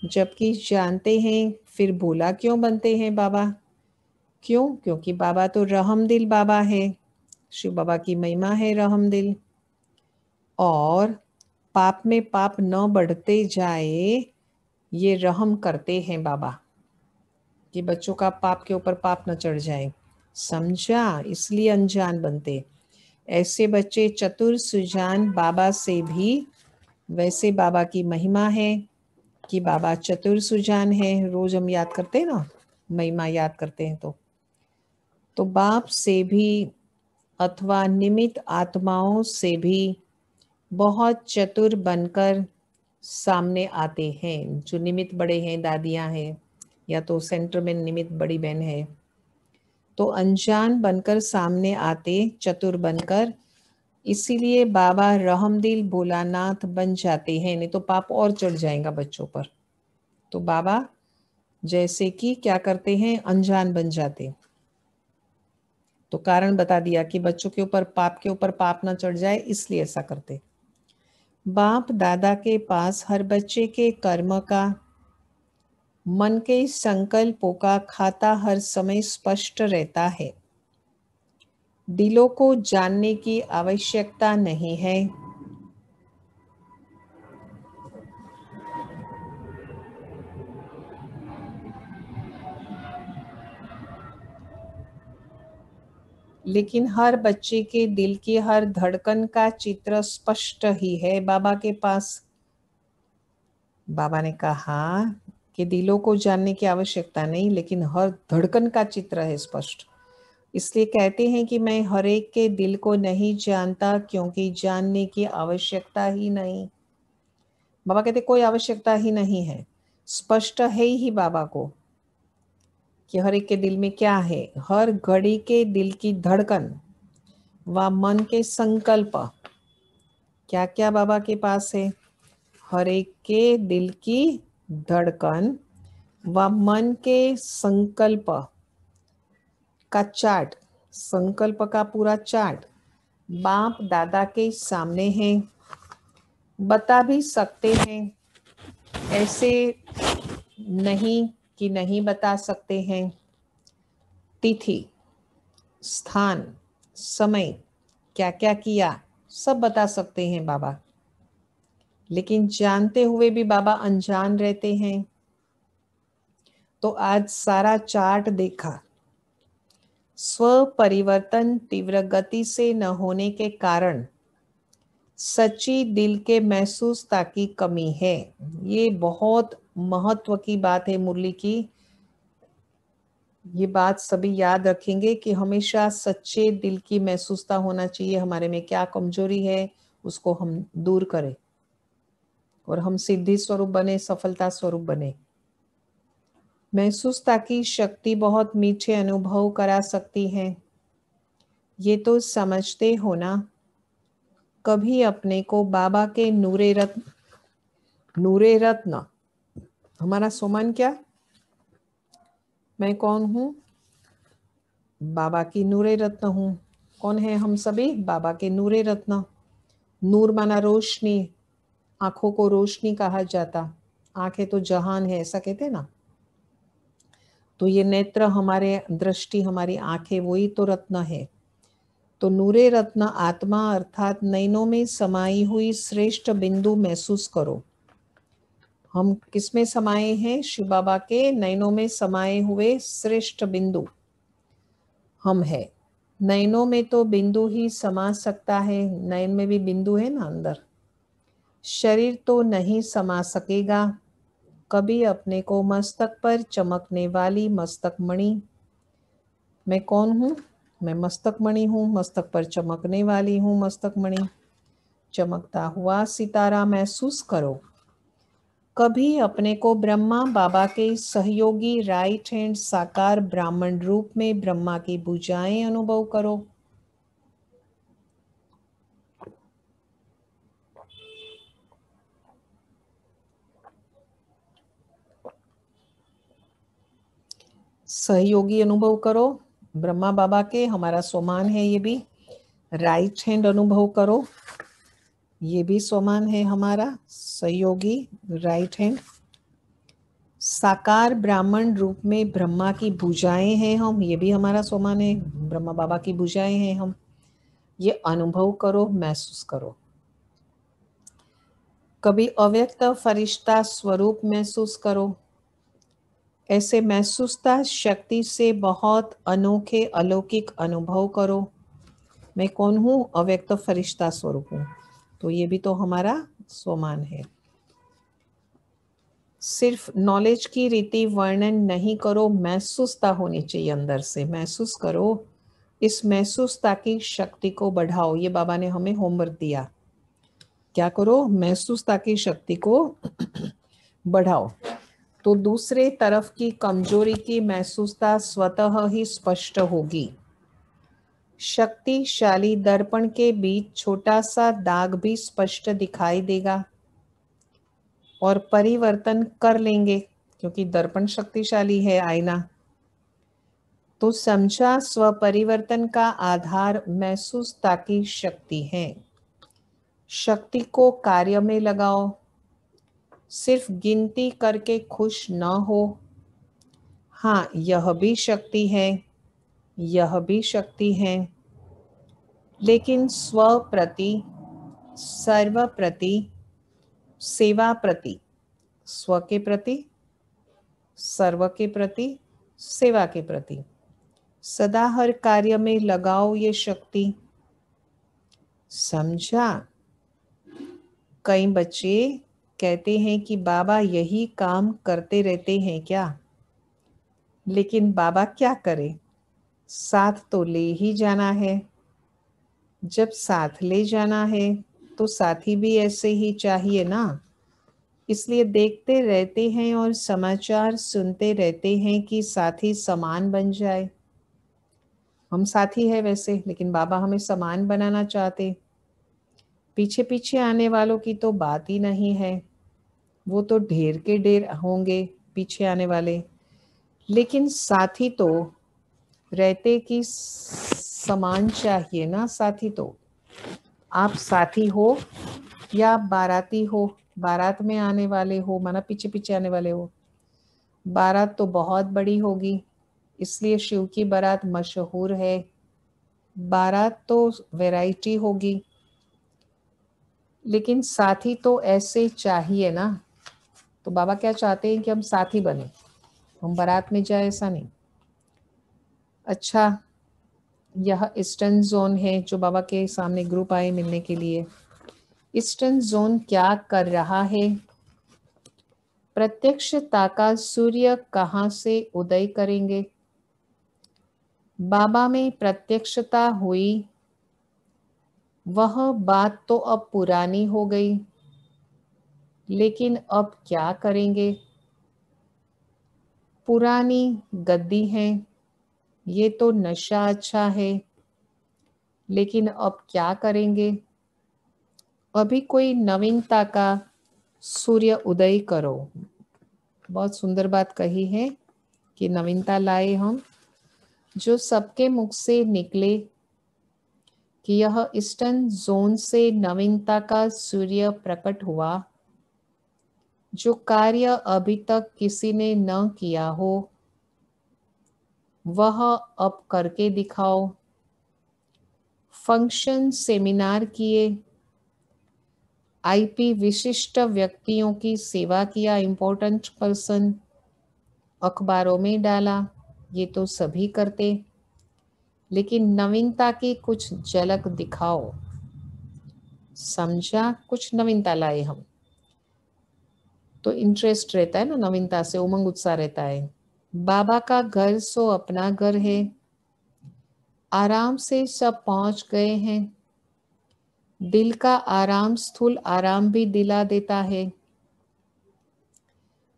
जबकि जानते हैं, फिर भोला क्यों बनते हैं बाबा? क्यों? क्योंकि बाबा तो रहमदिल बाबा है। शिव बाबा की महिमा है रहमदिल। और पाप में पाप न बढ़ते जाए ये रहम करते हैं बाबा, कि बच्चों का पाप के ऊपर पाप न चढ़ जाए। समझा? इसलिए अनजान बनते। ऐसे बच्चे चतुर सुजान बाबा से भी, वैसे बाबा की महिमा है कि बाबा चतुर सुजान है। रोज हम याद करते हैं ना, महिमा याद करते हैं तो बाप से भी अथवा निमित्त आत्माओं से भी बहुत चतुर बनकर सामने आते हैं। जो निमित्त बड़े हैं, दादियां हैं, या तो सेंटर में निमित्त बड़ी बहन है, तो अनजान बनकर सामने आते, चतुर बनकर। इसीलिए बाबा रहमदिल भोलानाथ बन जाते हैं, नहीं तो पाप और चढ़ जाएगा बच्चों पर। तो बाबा जैसे कि क्या करते हैं, अनजान बन जाते। तो कारण बता दिया कि बच्चों के ऊपर पाप ना चढ़ जाए, इसलिए ऐसा करते। बाप दादा के पास हर बच्चे के कर्म का, मन के संकल्पों का खाता हर समय स्पष्ट रहता है। दिलों को जानने की आवश्यकता नहीं है। लेकिन हर बच्चे के दिल की हर धड़कन का चित्र स्पष्ट ही है बाबा के पास। बाबा ने कहा कि दिलों को जानने की आवश्यकता नहीं, लेकिन हर धड़कन का चित्र है स्पष्ट। इसलिए कहते हैं कि मैं हर एक के दिल को नहीं जानता, क्योंकि जानने की आवश्यकता ही नहीं। बाबा कहते कोई आवश्यकता ही नहीं है, स्पष्ट है ही बाबा को कि हर एक के दिल में क्या है। हर घड़ी के दिल की धड़कन व मन के संकल्प क्या क्या बाबा के पास है। हर एक के दिल की धड़कन व मन के संकल्प का चार्ट, संकल्प का पूरा चार्ट बाप दादा के सामने है। बता भी सकते हैं, ऐसे नहीं कि नहीं बता सकते हैं। तिथि, स्थान, समय, क्या क्या किया, सब बता सकते हैं बाबा। लेकिन जानते हुए भी बाबा अनजान रहते हैं। तो आज सारा चार्ट देखा। स्व परिवर्तन तीव्र गति से न होने के कारण सच्ची दिल के महसूसता की कमी है। ये बहुत महत्व की बात है मुरली की। ये बात सभी याद रखेंगे कि हमेशा सच्चे दिल की महसूसता होना चाहिए। हमारे में क्या कमजोरी है उसको हम दूर करें और हम सिद्धि स्वरूप बने, सफलता स्वरूप बने। महसूसता की शक्ति बहुत मीठे अनुभव करा सकती है, ये तो समझते हो ना। कभी अपने को बाबा के नूरे रत्न, हमारा सोमान क्या, मैं कौन हूँ, बाबा की नूरे रत्न हूँ। कौन है हम सभी, बाबा के नूरे रत्न। नूर माना रोशनी, आंखों को रोशनी कहा जाता। आंखें तो जहान है ऐसा कहते ना। तो ये नेत्र हमारे, दृष्टि हमारी आंखें, वही तो रत्न है। तो नूरे रत्न आत्मा अर्थात नयनों में समाई हुई श्रेष्ठ बिंदु महसूस करो। हम किसमें समाये हैं, शिव बाबा के नयनों में समाये हुए श्रेष्ठ बिंदु हम है। नयनों में तो बिंदु ही समा सकता है, नयन में भी बिंदु है ना अंदर। शरीर तो नहीं समा सकेगा। कभी अपने को मस्तक पर चमकने वाली मस्तक मणि, मैं कौन हूँ, मैं मस्तक मणि हूँ, मस्तक पर चमकने वाली हूँ मस्तक मणि। चमकता हुआ सितारा महसूस करो। कभी अपने को ब्रह्मा बाबा के सहयोगी राइट हैंड साकार ब्राह्मण रूप में ब्रह्मा की भुजाएं अनुभव करो। सहयोगी अनुभव करो ब्रह्मा बाबा के, हमारा सोमान है ये भी। राइट हैंड अनुभव करो, ये भी सोमान है हमारा सहयोगी राइट हैंड। साकार ब्राह्मण रूप में ब्रह्मा की भुजाएं हैं हम, ये भी हमारा सोमान है, ब्रह्मा बाबा की भुजाएं हैं हम। ये अनुभव करो, महसूस करो। कभी अव्यक्त फरिश्ता स्वरूप महसूस करो। ऐसे महसूसता शक्ति से बहुत अनोखे अलौकिक अनुभव करो। मैं कौन हूँ, अव्यक्त फरिश्ता स्वरूप हूँ। तो ये भी तो हमारा सोमान है। सिर्फ नॉलेज की रीति वर्णन नहीं करो, महसूसता होनी चाहिए अंदर से। महसूस करो, इस महसूसता की शक्ति को बढ़ाओ। ये बाबा ने हमें होमवर्क दिया, क्या करो, महसूसता की शक्ति को बढ़ाओ। तो दूसरे तरफ की कमजोरी की महसूसता स्वतः ही स्पष्ट होगी। शक्तिशाली दर्पण के बीच छोटा सा दाग भी स्पष्ट दिखाई देगा और परिवर्तन कर लेंगे, क्योंकि दर्पण शक्तिशाली है, आईना। तो समझा, स्व परिवर्तन का आधार महसूसता की शक्ति है। शक्ति को कार्य में लगाओ, सिर्फ गिनती करके खुश न हो। हाँ, यह भी शक्ति है, यह भी शक्ति है, लेकिन स्व प्रति, सर्व प्रति, सेवा प्रति, स्व के प्रति, सर्व के प्रति, सेवा के प्रति सदा हर कार्य में लगाओ ये शक्ति। समझा? कई बच्चे कहते हैं कि बाबा यही काम करते रहते हैं क्या? लेकिन बाबा क्या करे? साथ तो ले ही जाना है। जब साथ ले जाना है तो साथी भी ऐसे ही चाहिए ना। इसलिए देखते रहते हैं और समाचार सुनते रहते हैं कि साथी समान बन जाए। हम साथी है वैसे, लेकिन बाबा हमें समान बनाना चाहते। पीछे पीछे आने वालों की तो बात ही नहीं है, वो तो ढेर के ढेर होंगे पीछे आने वाले। लेकिन साथी तो रहते कि समान चाहिए ना। साथी तो आप साथी हो या बाराती हो, बारात में आने वाले हो, माना पीछे पीछे आने वाले हो। बारात तो बहुत बड़ी होगी, इसलिए शिव की बारात मशहूर है। बारात तो वैरायटी होगी, लेकिन साथी तो ऐसे चाहिए ना। तो बाबा क्या चाहते हैं कि हम साथी बने, हम बारात में जाए, ऐसा नहीं। अच्छा, यह ईस्टर्न जोन है जो बाबा के सामने ग्रुप आए मिलने के लिए। ईस्टर्न जोन क्या कर रहा है? प्रत्यक्षता का सूर्य कहाँ से उदय करेंगे? बाबा में प्रत्यक्षता हुई, वह बात तो अब पुरानी हो गई, लेकिन अब क्या करेंगे? पुरानी गद्दी है, ये तो नशा अच्छा है, लेकिन अब क्या करेंगे? अभी कोई नवीनता का सूर्य उदय करो। बहुत सुंदर बात कही है कि नवीनता लाए हम, जो सबके मुख से निकले कि यह ईस्टर्न जोन से नवीनता का सूर्य प्रकट हुआ। जो कार्य अभी तक किसी ने न किया हो वह अब करके दिखाओ। फंक्शन सेमिनार किए, आईपी विशिष्ट व्यक्तियों की सेवा किया, इम्पोर्टेंट पर्सन, अखबारों में डाला, ये तो सभी करते, लेकिन नवीनता की कुछ झलक दिखाओ। समझा? कुछ नवीनता लाए हम तो इंटरेस्ट रहता है ना, नवीनता से उमंग उत्साह रहता है। बाबा का घर सो अपना घर है, आराम से सब पहुंच गए हैं। दिल का आराम स्थूल आराम भी दिला देता है।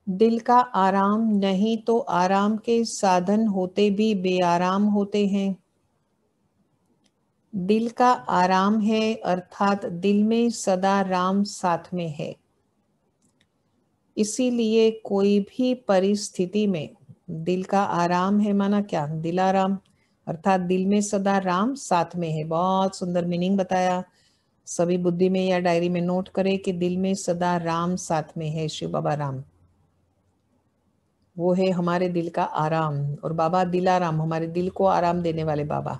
दिल का आराम नहीं तो आराम के साधन होते भी बेआराम होते हैं। दिल का आराम है अर्थात दिल में सदा राम साथ में है। इसीलिए कोई भी परिस्थिति में दिल का आराम है, माना क्या? दिलाराम अर्थात दिल में सदा राम साथ में है। बहुत सुंदर मीनिंग बताया। सभी बुद्धि में या डायरी में नोट करें कि दिल में सदा राम साथ में है। शिव बाबा राम वो है हमारे दिल का आराम, और बाबा दिलाराम, हमारे दिल को आराम देने वाले बाबा।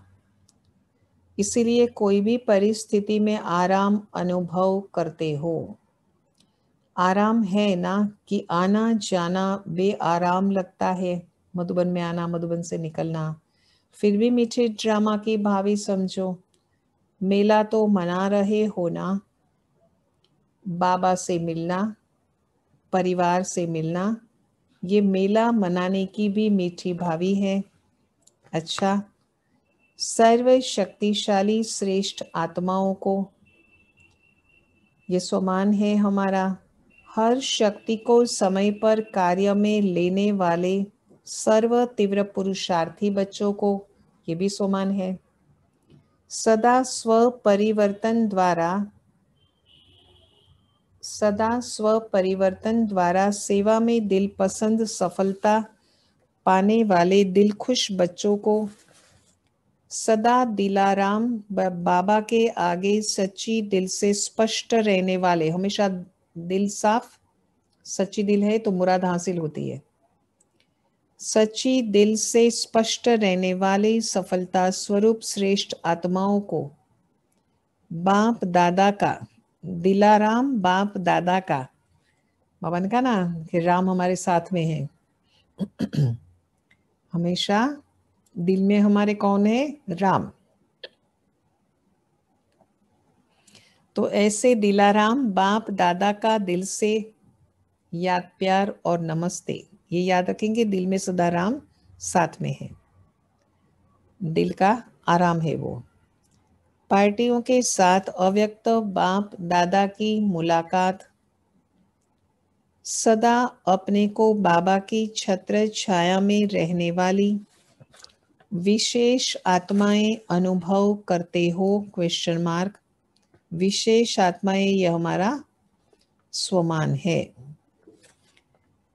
इसीलिए कोई भी परिस्थिति में आराम अनुभव करते हो। आराम है ना कि आना जाना बेआराम लगता है। मधुबन में आना, मधुबन से निकलना, फिर भी मीठे ड्रामा की भावी समझो। मेला तो मना रहे हो ना, बाबा से मिलना, परिवार से मिलना, ये मेला मनाने की भी मीठी भावी है। अच्छा, सर्व शक्तिशाली श्रेष्ठ आत्माओं को ये सम्मान है हमारा। हर शक्ति को समय पर कार्य में लेने वाले सर्व तीव्र पुरुषार्थी बच्चों को ये भी सम्मान है। सदा स्व परिवर्तन द्वारा सेवा में दिल पसंद सफलता पाने वाले दिल खुश बच्चों को सदा दिलाराम बाबा के आगे सच्ची दिल से स्पष्ट रहने वाले, हमेशा दिल साफ, सच्ची दिल है तो मुराद हासिल होती है। सच्ची दिल से स्पष्ट रहने वाले सफलता स्वरूप श्रेष्ठ आत्माओं को बाप दादा का, दिलाराम बाप दादा का, बाबा ने कहा ना कि राम हमारे साथ में है, हमेशा दिल में हमारे कौन है? राम। तो ऐसे दिलाराम बाप दादा का दिल से याद, प्यार और नमस्ते, ये याद रखेंगे। दिल में सदा राम साथ में है, दिल का आराम है वो। पार्टियों के साथ अव्यक्त बाप दादा की मुलाकात, सदा अपने को बाबा की छत्र छाया में रहने वाली विशेष आत्माएं अनुभव करते हो? Question mark. विशेष आत्माएं, यह हमारा स्वमान है।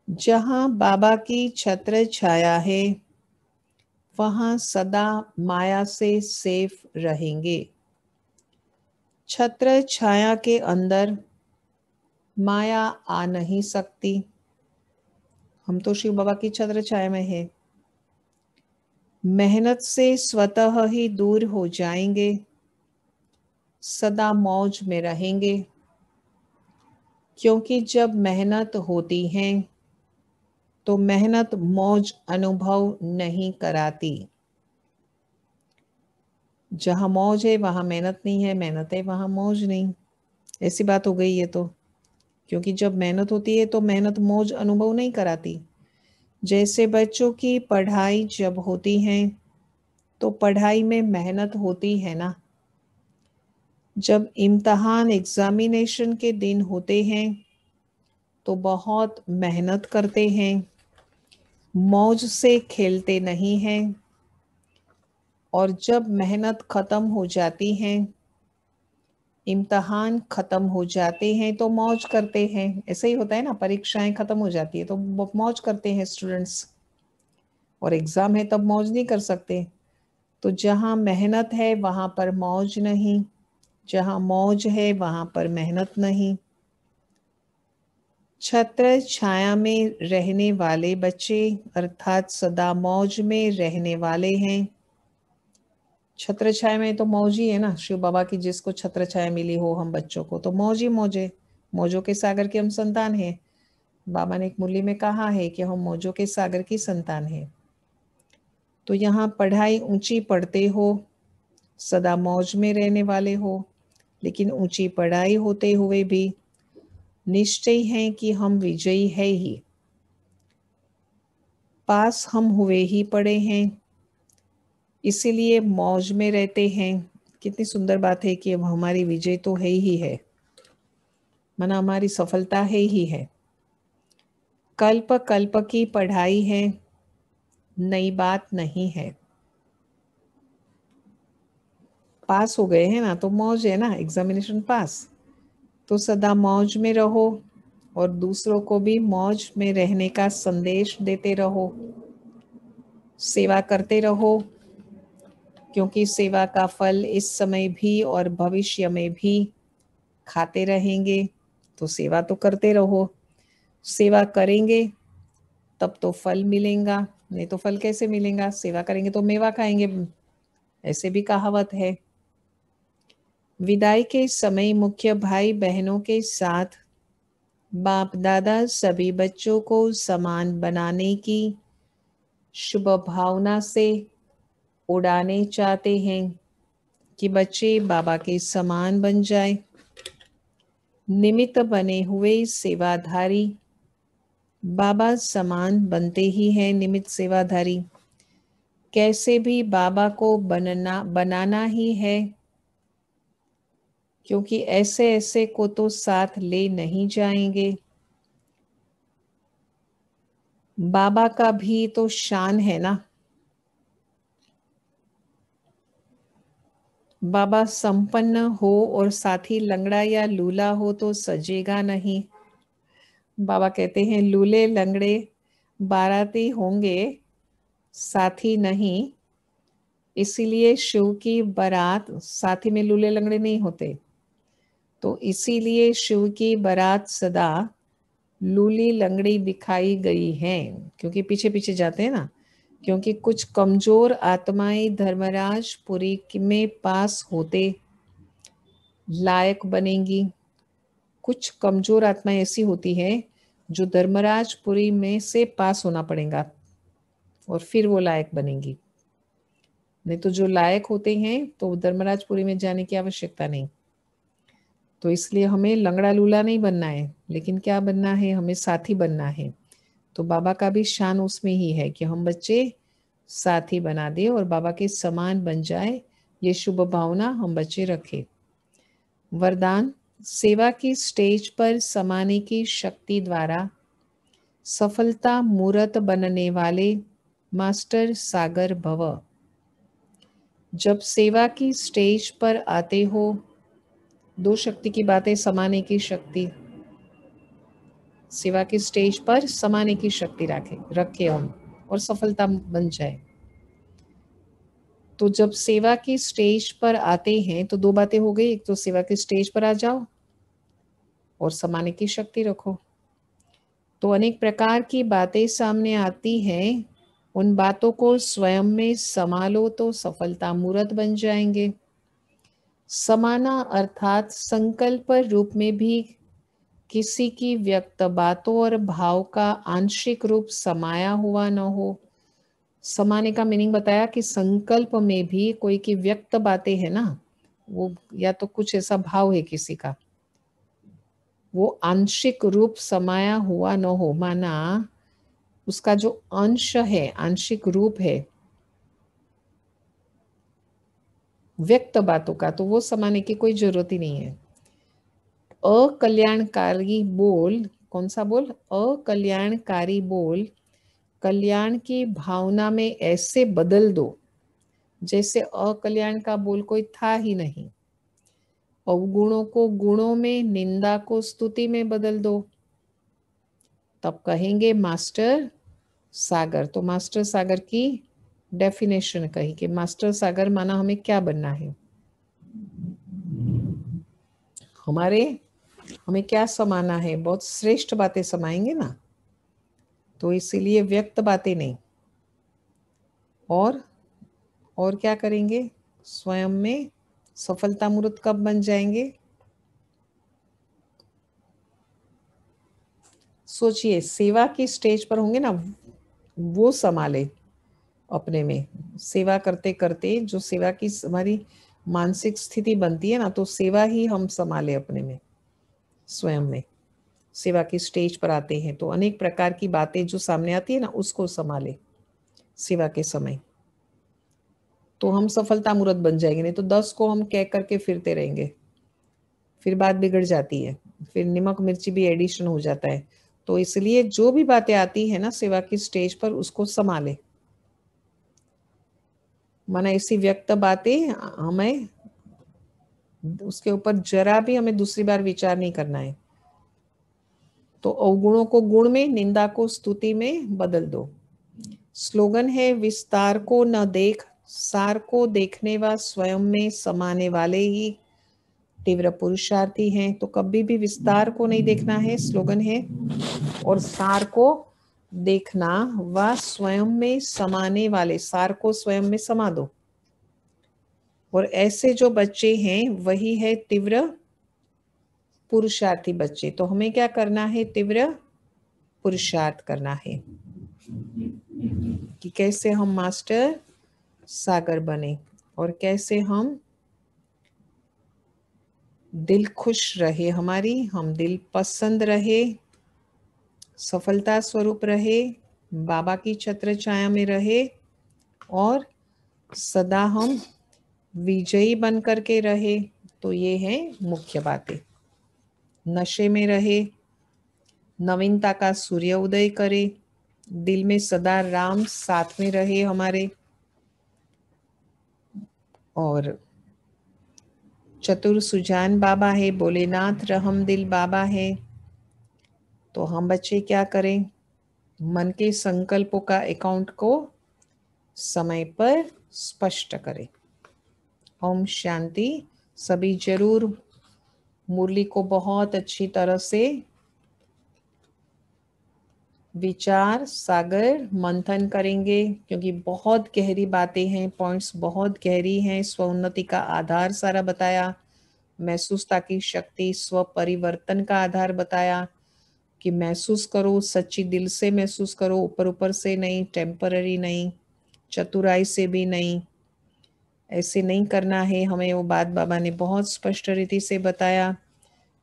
जहां बाबा की छत्र छाया है वहां सदा माया से सेफ रहेंगे। छत्र छाया के अंदर माया आ नहीं सकती, हम तो शिव बाबा की छत्र छाया में है। मेहनत से स्वतः ही दूर हो जाएंगे, सदा मौज में रहेंगे, क्योंकि जब मेहनत होती है तो मेहनत मौज अनुभव नहीं कराती। जहां मौज है वहां मेहनत नहीं है, मेहनत है वहां मौज नहीं, ऐसी बात हो गई है। तो क्योंकि जब मेहनत होती है तो मेहनत मौज अनुभव नहीं कराती। जैसे बच्चों की पढ़ाई जब होती है तो पढ़ाई में मेहनत होती है ना। जब इम्तहान एग्जामिनेशन के दिन होते हैं तो बहुत मेहनत करते हैं, मौज से खेलते नहीं हैं। और जब मेहनत खत्म हो जाती है, इम्तहान खत्म हो जाते हैं तो मौज करते हैं। ऐसे ही होता है ना, परीक्षाएं खत्म हो जाती है तो मौज करते हैं स्टूडेंट्स, और एग्जाम है तब मौज नहीं कर सकते। तो जहाँ मेहनत है वहां पर मौज नहीं, जहाँ मौज है वहां पर मेहनत नहीं। छत्र छाया में रहने वाले बच्चे अर्थात सदा मौज में रहने वाले हैं। छत्र छाया में तो मौज ही है ना, शिव बाबा की जिसको छत्र छाया मिली हो हम बच्चों को, तो मौज ही मौज है। मौजों के सागर के हम संतान हैं। बाबा ने एक मुरली में कहा है कि हम मौजों के सागर की संतान हैं। तो यहाँ पढ़ाई ऊंची पढ़ते हो, सदा मौज में रहने वाले हो, लेकिन ऊंची पढ़ाई होते हुए भी निश्चय है कि हम विजयी है ही, पास हम हुए ही पड़े हैं, इसीलिए मौज में रहते हैं। कितनी सुंदर बात है कि अब हमारी विजय तो है ही है, माना हमारी सफलता है ही है। कल्प कल्प की पढ़ाई है, नई बात नहीं है। पास हो गए हैं ना तो मौज है ना, एग्जामिनेशन पास, तो सदा मौज में रहो और दूसरों को भी मौज में रहने का संदेश देते रहो। सेवा करते रहो, क्योंकि सेवा का फल इस समय भी और भविष्य में भी खाते रहेंगे। तो सेवा तो करते रहो, सेवा करेंगे तब तो फल मिलेगा, नहीं तो फल कैसे मिलेगा? सेवा करेंगे तो मेवा खाएंगे, ऐसे भी कहावत है। विदाई के समय मुख्य भाई बहनों के साथ बाप दादा सभी बच्चों को समान बनाने की शुभ भावना से उड़ाने चाहते हैं कि बच्चे बाबा के समान बन जाए। निमित्त बने हुए सेवाधारी बाबा समान बनते ही हैं। निमित्त सेवाधारी कैसे भी बाबा को बनाना ही है, क्योंकि ऐसे ऐसे को तो साथ ले नहीं जाएंगे। बाबा का भी तो शान है ना। बाबा संपन्न हो और साथी लंगड़ा या लूला हो तो सजेगा नहीं। बाबा कहते हैं लूले लंगड़े बाराती होंगे, साथी नहीं, इसीलिए शिव की बारात साथी में लूले लंगड़े नहीं होते, तो इसीलिए शिव की बारात सदा लूली लंगड़ी दिखाई गई है, क्योंकि पीछे पीछे जाते हैं ना। क्योंकि कुछ कमजोर आत्माएं धर्मराज पुरी में पास होते लायक बनेंगी। कुछ कमजोर आत्माएं ऐसी होती हैं जो धर्मराजपुरी में से पास होना पड़ेगा और फिर वो लायक बनेंगी। नहीं तो जो लायक होते हैं तो धर्मराजपुरी में जाने की आवश्यकता नहीं। तो इसलिए हमें लंगड़ा लूला नहीं बनना है, लेकिन क्या बनना है, हमें साथी बनना है। तो बाबा का भी शान उसमें ही है कि हम बच्चे साथी बना दे और बाबा के समान बन जाए, ये शुभ भावना हम बच्चे रखें। वरदान, सेवा की स्टेज पर समाने की शक्ति द्वारा सफलता मूर्त बनने वाले मास्टर सागर भव। जब सेवा की स्टेज पर आते हो, दो शक्ति की बातें, समाने की शक्ति, सेवा की स्टेज पर समाने की शक्ति रखे हम और सफलता बन जाए। तो जब सेवा की स्टेज पर आते हैं तो दो बातें हो गई, एक तो सेवा की स्टेज पर आ जाओ और समाने की शक्ति रखो। तो अनेक प्रकार की बातें सामने आती हैं, उन बातों को स्वयं में संभालो तो सफलता मूर्त बन जाएंगे। समाना अर्थात संकल्प रूप में भी किसी की व्यक्त बातों और भाव का आंशिक रूप समाया हुआ न हो। समाने का मीनिंग बताया कि संकल्प में भी कोई की व्यक्त बातें है ना, वो या तो कुछ ऐसा भाव है किसी का, वो आंशिक रूप समाया हुआ न हो, माना उसका जो अंश है, आंशिक रूप है व्यक्त बातों का, तो वो समाने की कोई जरूरत ही नहीं है। अकल्याणकारी बोल, कौन सा बोल, अकल्याणकारी बोल कल्याण की भावना में ऐसे बदल दो जैसे अकल्याण का बोल कोई था ही नहीं। अवगुणों को गुणों में, निंदा को स्तुति में बदल दो, तब कहेंगे मास्टर सागर। तो मास्टर सागर की डेफिनेशन कही कि मास्टर सागर माना हमें क्या बनना है, हमें क्या समाना है, बहुत श्रेष्ठ बातें समाएंगे ना। तो इसीलिए व्यक्त बातें नहीं, और क्या करेंगे, स्वयं में सफलता मूर्त कब बन जाएंगे। सोचिए, सेवा की स्टेज पर होंगे ना, वो संभाले अपने में, सेवा करते करते जो सेवा की हमारी मानसिक स्थिति बनती है ना, तो सेवा ही हम संभाले अपने में, स्वयं में। सेवा की स्टेज पर आते हैं तो अनेक प्रकार की बातें जो सामने आती है ना, उसको संभाले सेवा के समय, तो हम सफलता मूर्त बन जाएंगे। नहीं तो 10 को हम कह करके फिरते रहेंगे, फिर बात बिगड़ जाती है, फिर नमक मिर्ची भी एडिशन हो जाता है। तो इसलिए जो भी बातें आती है ना सेवा की स्टेज पर, उसको संभाले। माना ऐसी व्यक्त बातें हमें, उसके ऊपर जरा भी हमें दूसरी बार विचार नहीं करना है। तो अवगुणों को गुण में, निंदा को स्तुति में बदल दो। स्लोगन है, विस्तार को न देख, सार को देखने व स्वयं में समाने वाले ही तीव्र पुरुषार्थी हैं। तो कभी भी विस्तार को नहीं देखना है, स्लोगन है, और सार को देखना व स्वयं में समाने वाले, सार को स्वयं में समा दो। और ऐसे जो बच्चे हैं वही है तीव्र पुरुषार्थी बच्चे। तो हमें क्या करना है, तीव्र पुरुषार्थ करना है कि कैसे हम मास्टर सागर बने और कैसे हम दिल खुश रहे, हम दिल पसंद रहे, सफलता स्वरूप रहे, बाबा की छत्र छाया में रहे और सदा हम विजयी बन करके रहे। तो ये है मुख्य बातें। नशे में रहे, नवीनता का सूर्य उदय करे, दिल में सदा राम साथ में रहे हमारे, और चतुर सुजान बाबा है, भोलेनाथ रहम दिल बाबा है। तो हम बच्चे क्या करें, मन के संकल्पों का अकाउंट को समय पर स्पष्ट करें। ओम शांति। सभी जरूर मुरली को बहुत अच्छी तरह से विचार सागर मंथन करेंगे, क्योंकि बहुत गहरी बातें हैं, पॉइंट्स बहुत गहरी हैं। स्वोन्नति का आधार सारा बताया, महसूसता की शक्ति, स्व परिवर्तन का आधार बताया कि महसूस करो, सच्ची दिल से महसूस करो, ऊपर ऊपर से नहीं, टेम्पररी नहीं, चतुराई से भी नहीं, ऐसे नहीं करना है हमें। वो बात बाबा ने बहुत स्पष्ट रीति से बताया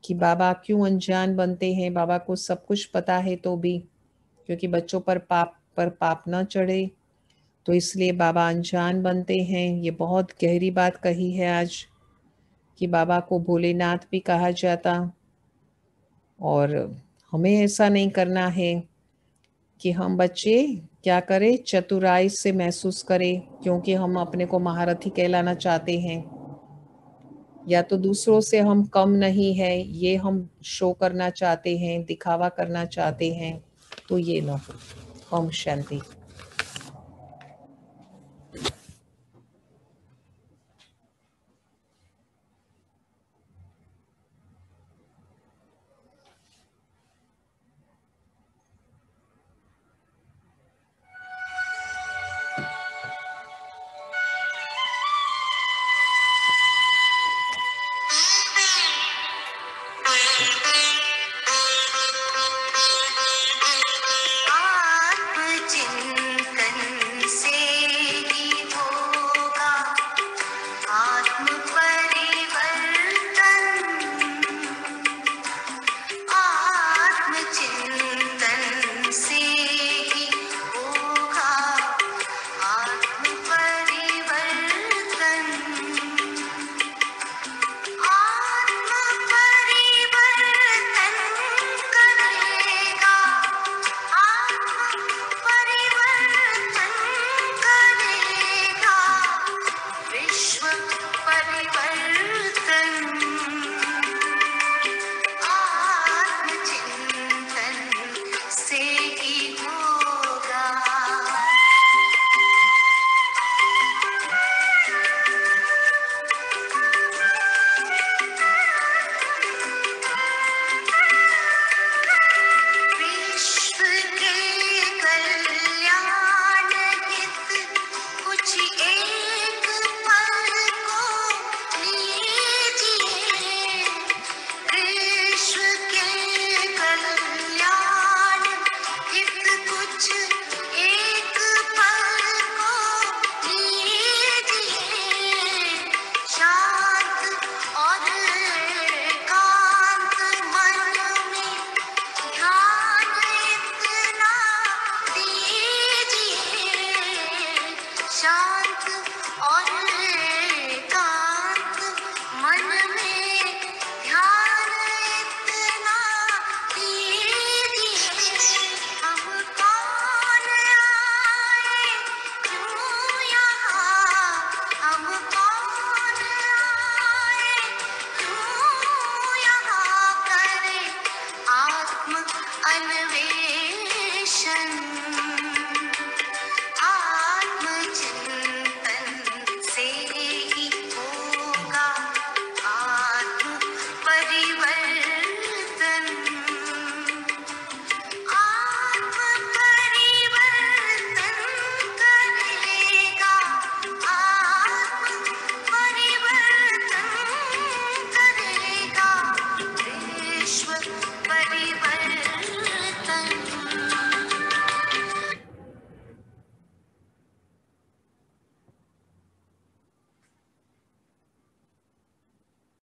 कि बाबा क्यों अनजान बनते हैं। बाबा को सब कुछ पता है तो भी, क्योंकि बच्चों पर पाप न चढ़े, तो इसलिए बाबा अनजान बनते हैं। ये बहुत गहरी बात कही है आज कि बाबा को भोलेनाथ भी कहा जाता, और हमें ऐसा नहीं करना है कि हम बच्चे क्या करें, चतुराई से महसूस करें, क्योंकि हम अपने को महारथी कहलाना चाहते हैं, या तो दूसरों से हम कम नहीं है ये हम शो करना चाहते हैं, दिखावा करना चाहते हैं, तो ये ना हो। ओम शांति। आत्मचिंतन से ही होगा आत्म परिवर्तन। आत्मचिंतन से ही होगा आत्म परिवर्तन। आत्म परिवर्तन करेगा, आत्म परिवर्तन करेगा, विश्व परिवर्तन। आत्मचिंतन से ही होगा। विश्व के कल्याण हित कुछ एक पल को लीजिए। विश्व के कल्याण हित कुछ एक पल को लीजिए। शांत और एकांत मन में ध्यान इतना दीजिए। शांत और